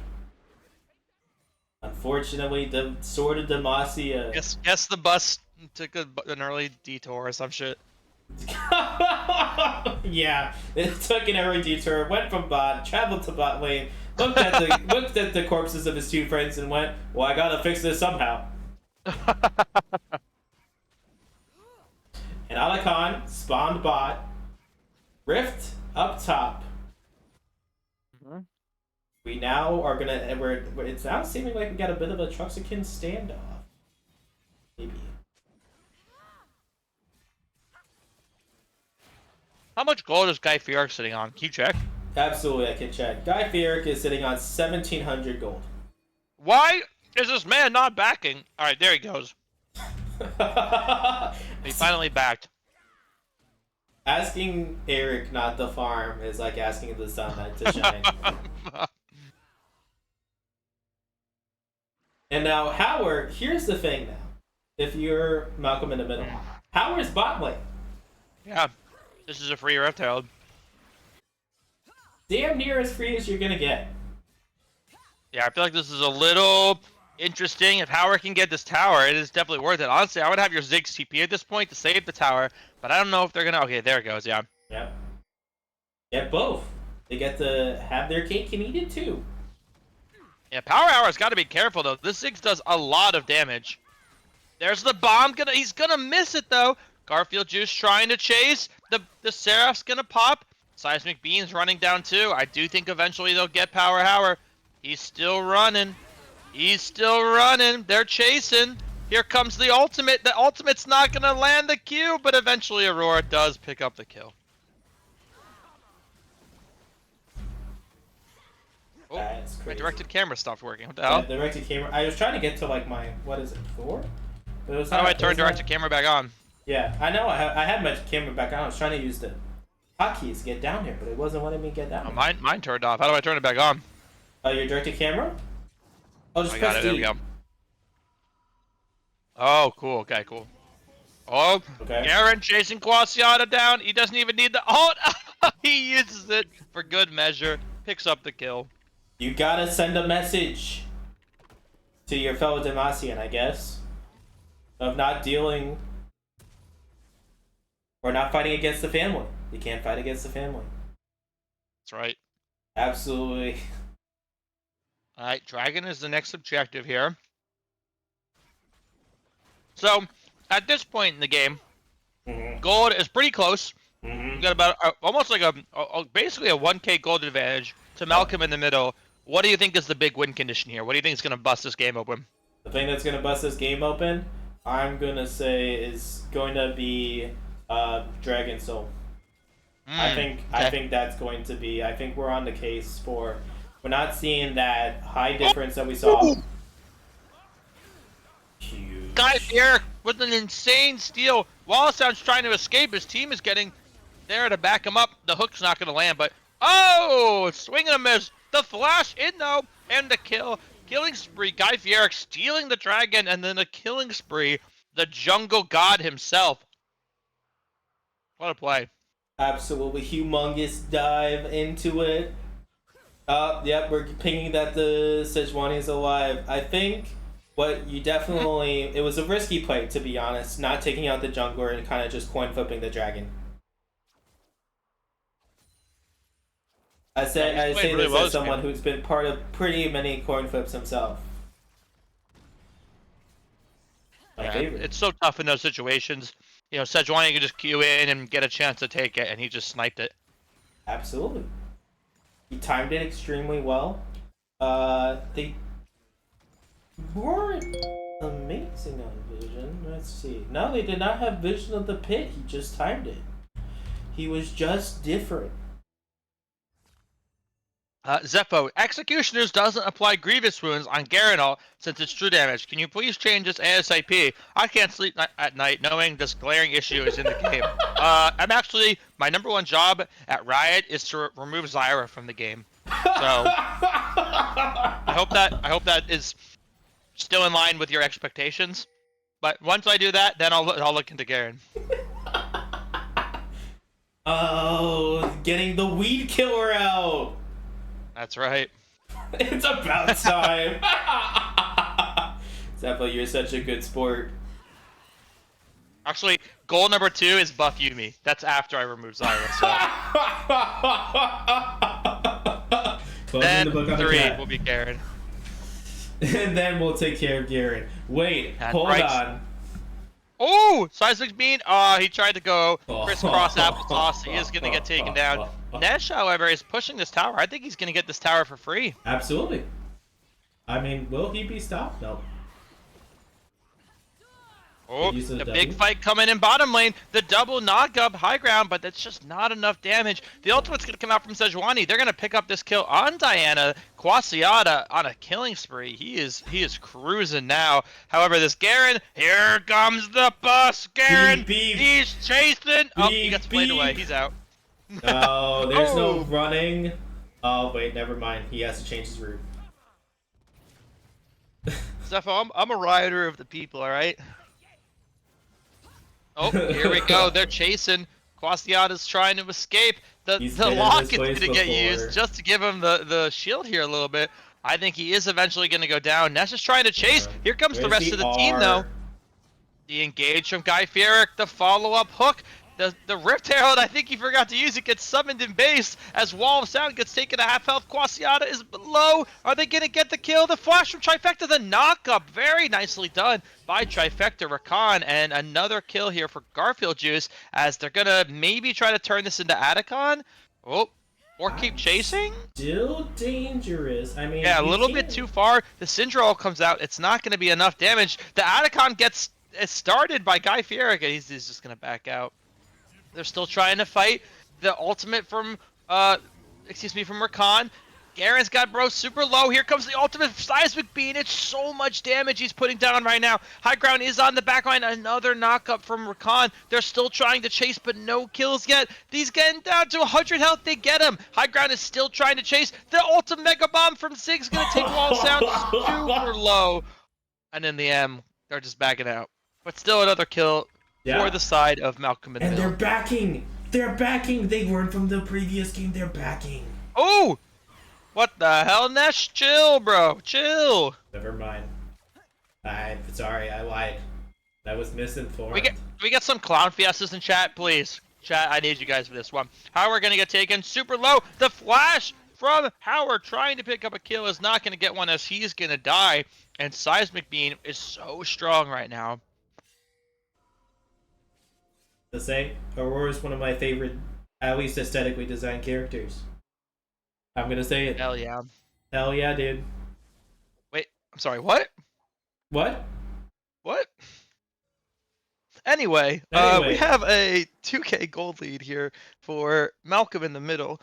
Unfortunately, the sword of Demacia. Guess the bus took an early detour or some shit. Yeah, it took an early detour. Went from bot, traveled to bot lane, looked at the corpses of his 2 friends, and went, "Well, I gotta fix this somehow." And Alakan spawned bot. Rift up top. We now are gonna. It's now seeming like we got a bit of a Truxican standoff. Maybe. How much gold is Guy Fieric sitting on? Can you check? Absolutely, I can check. Guy Fieric is sitting on 1,700 gold. Why is this man not backing? All right, there he goes. He finally backed. Asking Eric not to farm is like asking the sun not to shine. And now Howard, here's the thing now. If you're Malcolm in the middle, Howard's bot lane. Yeah, this is a free Rift Herald. Damn near as free as you're gonna get. Yeah, I feel like this is a little interesting. If Howard can get this tower, it is definitely worth it. Honestly, I would have your Ziggs TP at this point to save the tower, but I don't know if they're gonna. Okay, there it goes. Yeah. Yep. Get both. They get to have their cake and eat it too. Yeah, Power Hour's got to be careful though. This Ziggs does a lot of damage. There's the bomb. He's gonna miss it though. Garfield Juice trying to chase. The Seraph's gonna pop. Seismic Beam's running down too. I do think eventually they'll get Power Hour. He's still running. He's still running. They're chasing. Here comes the ultimate. The ultimate's not gonna land the Q, but eventually Aurora does pick up the kill. Oh, That's my crazy. directed camera stopped working. What the Yeah, hell? directed camera. I was trying to get to like my, what is it, 4? But it was How do not- I it turn was not- directed camera back on? Yeah, I know. I had my camera back on. I was trying to use the hotkeys to get down here, but it wasn't letting me get down. Oh, here. mine turned off. How do I turn it back on? Oh, your directed camera? Oh, just I press got it. D. There we go. Oh, cool. Okay, cool. Oh, Okay. Garen chasing Quasiata down. He doesn't even need the ult. He uses it for good measure. Picks up the kill. You gotta send a message to your fellow Demacian, I guess, of not dealing or not fighting against the family. You can't fight against the family. That's right. Absolutely. All right, Dragon is the next objective here. So, at this point in the game, Mhm. gold is pretty close. You got about almost like basically a 1K gold advantage to Malcolm in the middle. What do you think is the big win condition here? What do you think is going to bust this game open? The thing that's gonna bust this game open, I'm gonna say, is going to be Dragon Soul. I think that's going to be. I think we're on the case for. We're not seeing that high difference that we saw. Huge. Guy Eric with an insane steal. Wallasound's trying to escape. His team is getting there to back him up. The hook's not going to land, but oh, swing and a miss. The flash in though, and the kill. Killing spree. Guy Fieric stealing the dragon, and then a killing spree. The jungle god himself. What a play. Absolutely humongous dive into it. Yep, we're pinging that the Sejuani is alive. I think what you definitely... It was a risky play, to be honest, not taking out the jungler and kind of just coin flipping the dragon. I say this as someone who's been part of pretty many coin flips himself. My favorite. It's so tough in those situations. You know, Sejuani can just queue in and get a chance to take it, and he just sniped it. Absolutely. He timed it extremely well. They weren't amazing on vision. Let's see. No, they did not have vision of the pit. He just timed it. He was just different. Zepho, Executioners doesn't apply Grievous Wounds on Garanol since it's true damage. Can you please change this ASAP? I can't sleep at night knowing this glaring issue is in the game. I'm actually, my #1 job at Riot is to remove Zyra from the game. So, I hope that is still in line with your expectations. But once I do that, then I'll look into Garen. Oh, getting the weed killer out. That's right. It's about time. Zeppo, you're such a good sport. Actually, goal #2 is buff Yumi. That's after I remove Zyra. So. Then 3 will be Garen. And then we'll take care of Garen. Wait, hold on. Oh, Seismic Bean. He tried to go crisscross applesauce. He is going to get taken down. Nesh, however, is pushing this tower. I think he's going to get this tower for free. Absolutely. I mean, will he be stopped? No. Oh, the big fight coming in bottom lane. The double knock-up high ground, but that's just not enough damage. The ultimate's going to come out from Sejuani. They're going to pick up this kill on Diana. Quasiata on a killing spree. He is cruising now. However, this Garen, here comes the bus. Garen, he's chasing. Oh, he got splayed away. He's out. Oh, there's no running. Oh, wait, never mind. He has to change his route. Zepho, I'm a rioter of the people, all right? Oh, here we go. They're chasing. Quasiata's trying to escape. The lock is going to get used just to give him the shield here a little bit. I think he is eventually going to go down. Nesh is trying to chase. Here comes the rest of the team, though. The engage from Guy Fieric. The follow-up hook. The Rift Herald, I think he forgot to use it, gets summoned in base as Wall of Sound gets taken to half health. Quasiata is below. Are they going to get the kill? The flash from Trifecta, the knock-up. Very nicely done by Trifecta Rakan. And another kill here for Garfield Juice as they're going to maybe try to turn this into Atacon. Oh, or keep chasing? Still dangerous. I mean, yeah, a little bit too far. The Syndrome comes out. It's not going to be enough damage. The Atacon gets started by Guy Fieric, and he's just going to back out. They're still trying to fight. The ultimate from, from Rakan. Garen's got bro super low. Here comes the ultimate Seismic Bean. It's so much damage he's putting down right now. High ground is on the back line. Another knock-up from Rakan. They're still trying to chase, but no kills yet. He's getting down to 100 health. They get him. High ground is still trying to chase. The ultimate Mega Bomb from Zig's going to take Wall Sound super low. And in the end, they're just backing out. But still another kill. For the side of Malcolm in the middle. And they're backing! They're backing! They weren't from the previous game, they're backing! Oh! What the hell, Nesh? Chill, bro. Chill. Never mind. I'm sorry, I lied. I was misinformed. We get some clown fiestas in chat, please. Chat, I need you guys for this one. Howard gonna get taken super low. The flash from Howard trying to pick up a kill is not gonna get one as he's gonna die. And Seismic Beam is so strong right now. The to say, Aurora's one of my favorite, at least aesthetically designed characters. I'm gonna say it. Hell yeah. Hell yeah, dude. Wait, I'm sorry. What? What? What? Anyway, Anyway. we have a 2K gold lead here for Malcolm in the middle.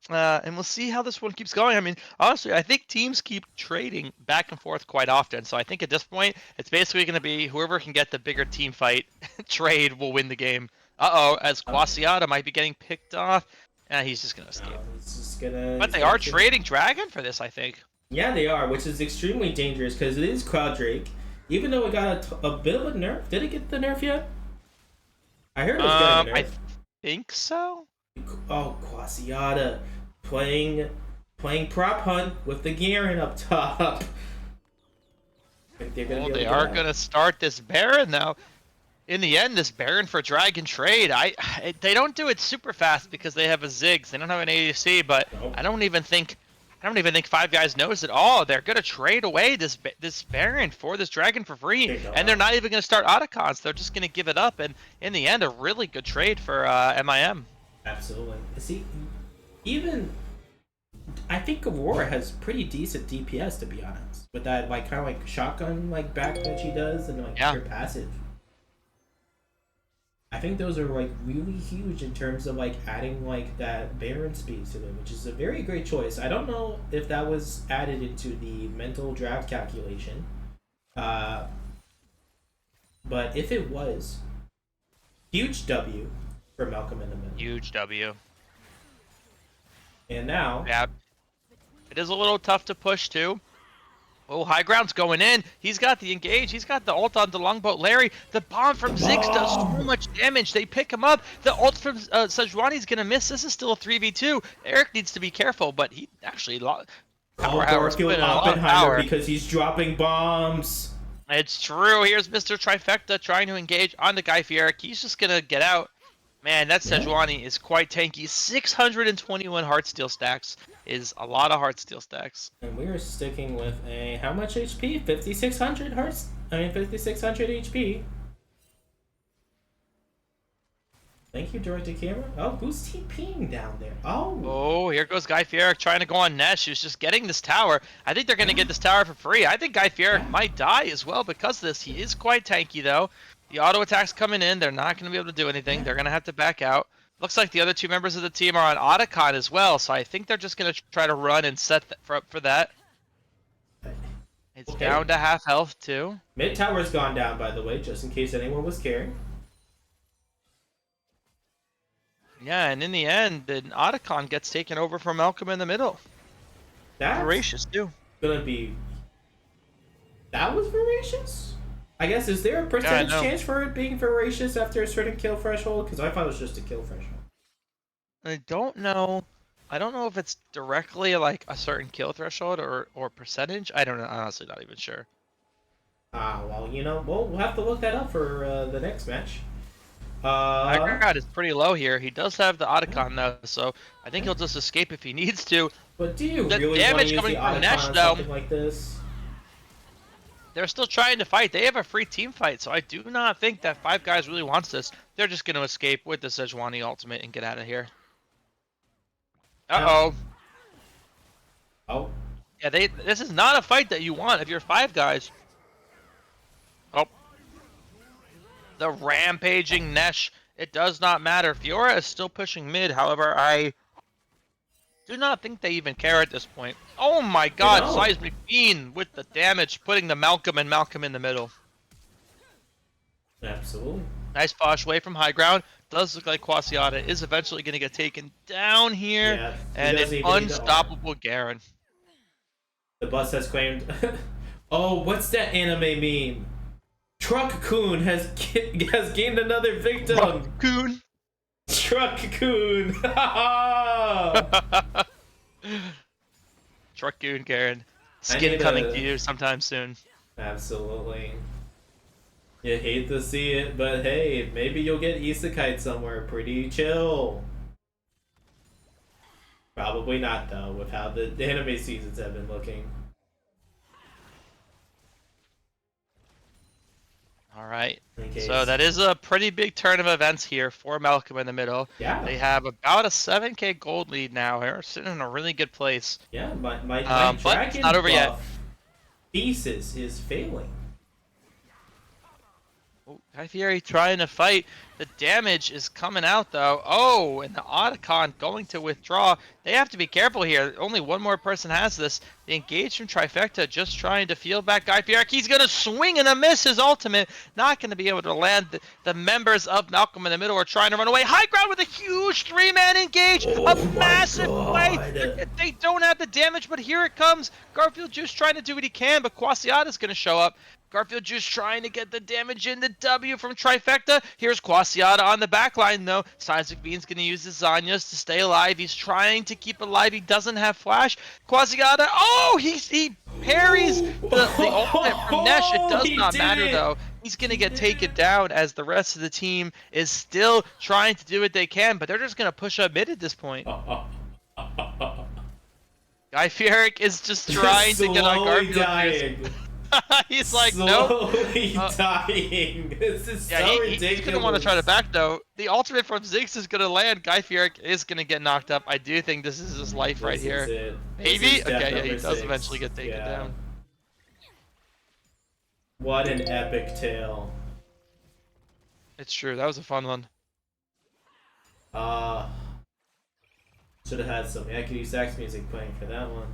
And we'll see how this one keeps going. I mean, honestly, I think teams keep trading back and forth quite often. So I think at this point, it's basically going to be whoever can get the bigger team fight trade will win the game. Uh-oh, as Quasiata might be getting picked off. And he's just going to escape. It's just gonna. But they are trading Dragon for this, I think. Yeah, they are, which is extremely dangerous because it is Cloud Drake. Even though it got a bit of a nerf. Did it get the nerf yet? I heard it was getting a nerf. I think so. Oh, Quasiata playing prop hunt with the Garen up top. They are gonna start this Baron now. In the end, this Baron for Dragon trade, they don't do it super fast because they have a Ziggs. They don't have an ADC, but Nope. I don't even think Five Guys knows at all. They're gonna trade away this Baron for this Dragon for free, and they're not even gonna start Otacons. They're just gonna give it up, and in the end, a really good trade for MIM. Absolutely. See, even I think Aurora has pretty decent DPS, to be honest, with that like kind of like shotgun like back that she does and like her passive. I think those are like really huge in terms of like adding like that Baron speed to them, which is a very great choice. I don't know if that was added into the mental draft calculation, but if it was, huge W for Malcolm in the middle. Huge W. And now, yeah, it is a little tough to push too. Oh, high ground's going in. He's got the engage. He's got the ult on the longboat Larry. The bomb from Ziggs does so much damage. They pick him up. The ult from Sejuani's going to miss. This is still a 3v2. Eric needs to be careful, but he actually lost. killing Oppenheimer because he's dropping bombs. It's true. Here's Mr. Trifecta trying to engage on the Guy Fieric. He's just going to get out. Man, that Sejuani is quite tanky. 621 Heartsteel stacks is a lot of Heartsteel stacks. And we are sticking with a how much HP? 5,600 hearts. 5,600 HP. Thank you, direct to camera. Oh, who's TPing down there? Oh, here goes Guy Fieric trying to go on Nesh, who's just getting this tower. I think they're going to get this tower for free. I think Guy Fieric might die as well because of this. He is quite tanky, though. The auto attacks coming in. They're not going to be able to do anything. They're going to have to back out. Looks like the other two members of the team are on Otacon as well, so I think they're just going to try to run and set for that. It's down to half health, too. Mid tower's gone down, by the way, just in case anyone was caring. Yeah, and in the end, the Otacon gets taken over from Malcolm in the middle. That's voracious, too. Gonna be... That was voracious? I guess, is there a percentage chance for it being voracious after a certain kill threshold? Because I thought it was just a kill threshold. I don't know. I don't know if it's directly like a certain kill threshold or percentage. I don't know. I'm honestly not even sure. Well, you know, we'll have to look that up for the next match. Background is pretty low here. He does have the Otacon though, so I think he'll just escape if he needs to. But do you the really damage want to use coming the from Otacon Nesh on though? something like this? They're still trying to fight. They have a free team fight, so I do not think that Five Guys really wants this. They're just going to escape with the Sejuani ultimate and get out of here. Uh-oh. Oh. Yeah, this is not a fight that you want if you're Five Guys. Oh. The rampaging Nesh. It does not matter. Fiora is still pushing mid. However, I do not think they even care at this point. Oh my god, Seismic Bean with the damage, putting the Malcolm in the middle. Absolutely. Nice Posh away from high ground. Does look like Quasiata is eventually going to get taken down here. Yeah, and an unstoppable Garen. The bus has claimed... Oh, what's that anime meme? Truck-kun has gained another victim. Truck-kun. Truck-kun. Truck-kun, Garen. Skin coming to you sometime soon. Absolutely. You hate to see it, but hey, maybe you'll get isekai somewhere pretty chill. Probably not, though, with how the anime seasons have been looking. All right. In case. So that is a pretty big turn of events here for Malcolm in the middle. Yeah. They have about a 7K gold lead now. They're sitting in a really good place. Yeah, my But dragon it's not over yet. buff thesis is failing. Oh, Guy Fieri trying to fight. The damage is coming out though. Oh, and the Otacon going to withdraw. They have to be careful here. Only one more person has this. The engage from Trifecta just trying to feel back Guy Fieri. He's going to swing and a miss his ultimate. Not going to be able to land. The members of Malcolm in the middle are trying to run away. High ground with a huge 3-man engage. A massive play. They don't have the damage, but here it comes. Garfield Juice trying to do what he can, but Quasiada's going to show up. Garfield Juice trying to get the damage in. The W from Trifecta. Here's Quasiada on the back line, though. Seismic Bean's going to use his Zanyas to stay alive. He's trying to keep alive. He doesn't have flash. Quasiada. Oh, he parries the ultimate from Nesh. It does not matter, though. He's going to get taken down as the rest of the team is still trying to do what they can, but they're just going to push up mid at this point. Guy Fieri is just trying to get on Garfield Juice. He's like, nope. Slowly dying. This is so ridiculous. He's gonna want to try to back though. The ultimate from Ziggs is gonna land. Guy Fieri is gonna get knocked up. I do think this is his life right here. It. Maybe? Okay, yeah, he does 6. eventually get taken down. What an epic tale. It's true. That was a fun one. Should have had some Yakety Sax music playing for that one.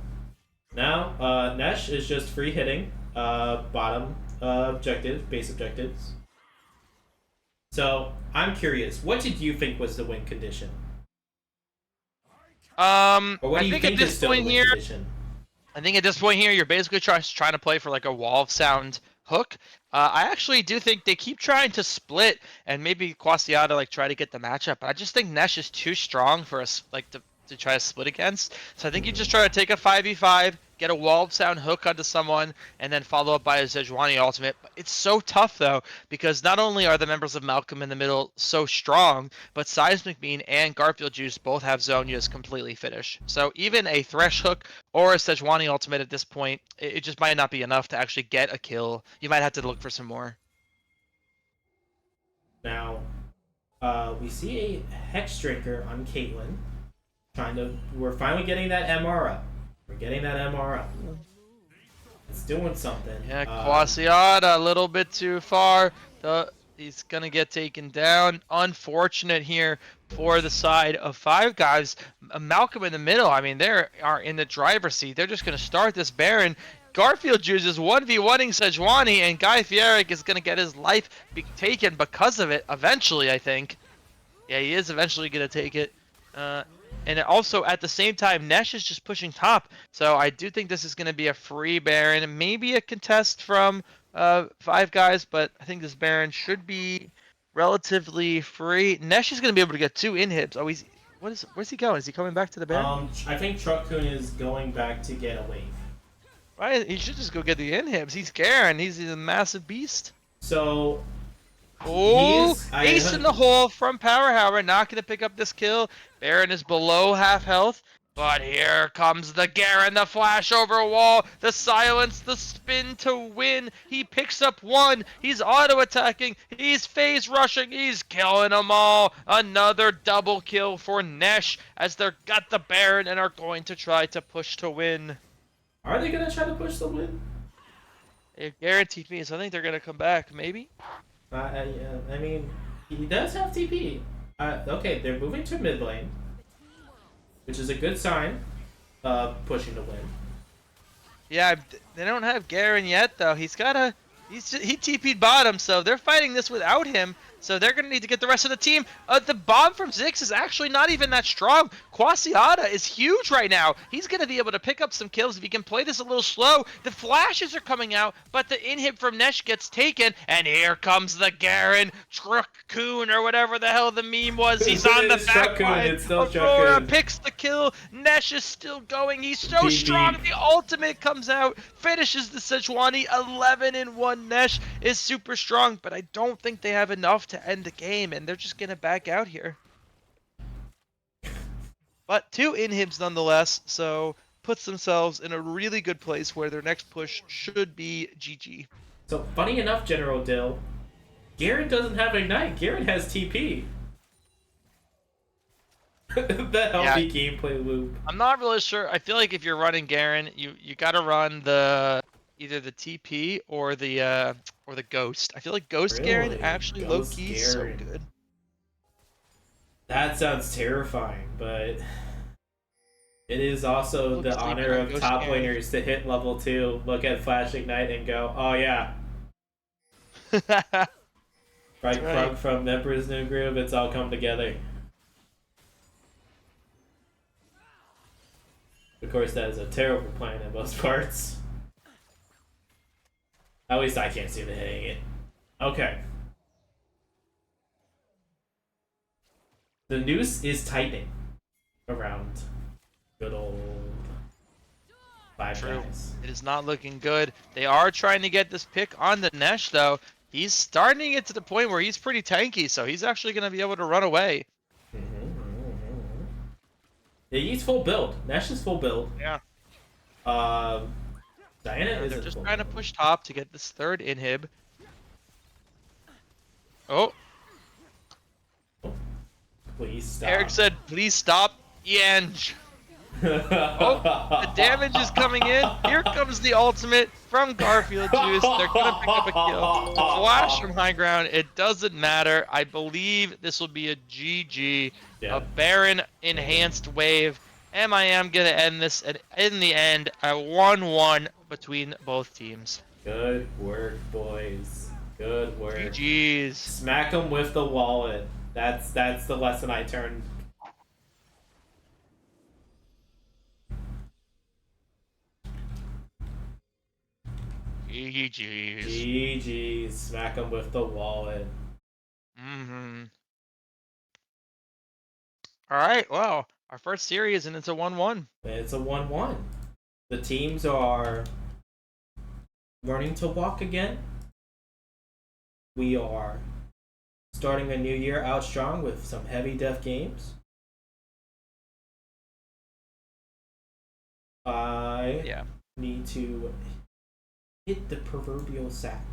Now, Nesh is just free hitting bottom base objectives. So, I'm curious, what did you think was the win condition? Or what do you think is still the win condition? I think at this point here, you're basically trying to play for like a wall of sound hook. I actually do think they keep trying to split and maybe Quasiada like try to get the matchup, but I just think Nesh is too strong for us like to try to split against. So I think you just try to take a 5v5, get a wall of sound hook onto someone, and then follow up by a Sejuani ultimate. But it's so tough though, because not only are the members of Malcolm in the middle so strong, but Seismic Bean and Garfield Juice both have Zonias completely finished. So even a Thresh hook or a Sejuani ultimate at this point, it just might not be enough to actually get a kill. You might have to look for some more. Now, we see a Hex Drinker on Caitlyn. We're finally getting that MR up. We're getting that MR up. It's doing something. Yeah, Quasiada a little bit too far. He's gonna get taken down. Unfortunate here for the side of Five Guys. Malcolm in the middle. I mean, they are in the driver's seat. They're just gonna start this Baron. Garfield Juice is 1v1ing Sejuani, and Guy Fieri is gonna get his life taken because of it. Eventually, I think. Yeah, he is eventually gonna take it. And also, at the same time, Nesh is just pushing top. So I do think this is going to be a free Baron. Maybe a contest from Five Guys, but I think this Baron should be relatively free. Nesh is going to be able to get 2 inhibs. Oh, where's he going? Is he coming back to the Baron? I think Truck-kun is going back to get a wave. Right, he should just go get the inhibs. He's Garen. He's a massive beast. So... Oh, ace in the hole from Powerhour. Not going to pick up this kill. Baron is below half health. But here comes the Garen, the flash over wall, the silence, the spin to win. He picks up 1. He's auto-attacking. He's phase rushing. He's killing them all. Another double kill for Nesh as they've got the Baron and are going to try to push to win. Are they going to try to push the win? It guaranteed me, so I think they're going to come back. Maybe? I mean, he does have TP. Okay, they're moving to mid lane, which is a good sign. Pushing to win. Yeah, they don't have Garen yet though. He TP'd bottom, so they're fighting this without him. So they're gonna need to get the rest of the team. The bomb from Ziggs is actually not even that strong. Quasiada is huge right now. He's gonna be able to pick up some kills if he can play this a little slow. The flashes are coming out, but the inhib from Nesh gets taken, and here comes the Garen Truck-kun or whatever the hell the meme was. He's on the back line. Aurora picks the kill. Nesh is still going. He's so strong. The ultimate comes out, finishes the Sejuani. 11-1. Nesh is super strong, but I don't think they have enough to end the game, and they're just gonna back out here. But 2 inhibs nonetheless, so puts themselves in a really good place where their next push should be GG. So funny enough, General Dill, Garen doesn't have Ignite. Garen has TP. The healthy gameplay loop. I'm not really sure. I feel like if you're running Garen, you gotta run the either the TP or the Ghost. I feel like Ghost Garen Really? actually low Ghost key so Garen. good. That sounds terrifying, but it is also the Looks like honor a of Ghost top Garen. laners to hit level 2, look at Flash Ignite, and go, oh yeah. Right, right. from Emperor's New Groove, it's all come together. Of course, that is a terrible plan in most parts. At least I can't see them hitting it. Okay. The noose is tightening around good old Five True. guys. It is not looking good. They are trying to get this pick on the Nesh though. He's starting to get to the point where he's pretty tanky, so he's actually going to be able to run away. Yeah, he's full build. Nesh is full build. Yeah. Diana is They're just trying to push top to get this third inhib. Oh, Please stop. Eric said, please stop, Yenge. Oh, the damage is coming in. Here comes the ultimate from Garfield Juice. They're going to pick up a kill. Flash from high ground. It doesn't matter. I believe this will be a GG. Yeah. A Baron enhanced wave. MIM going to end this at, in the end, a 1-1 between both teams. Good work, boys. Good work. GG's. Smack them with the wallet. That's the lesson I turned. GG's. GG. Smack them with the wallet. Alright, well, our first series and it's a 1-1. It's a 1-1. The teams are learning to walk again. We are starting a new year out strong with some heavy def games. I need to hit the proverbial sack.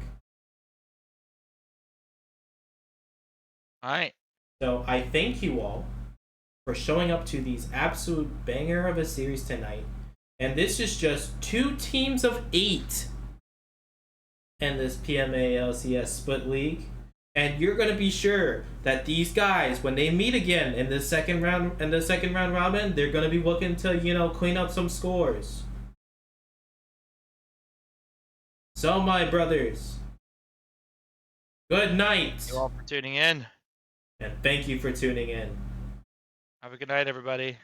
Alright. So I thank you all for showing up to these absolute banger of a series tonight. And this is just 2 teams of 8 in this PMA LCS split league. And you're gonna be sure that these guys, when they meet again in the second round robin, they're gonna be looking to, clean up some scores. So my brothers, good night. Thank you all for tuning in. And thank you for tuning in. Have a good night, everybody.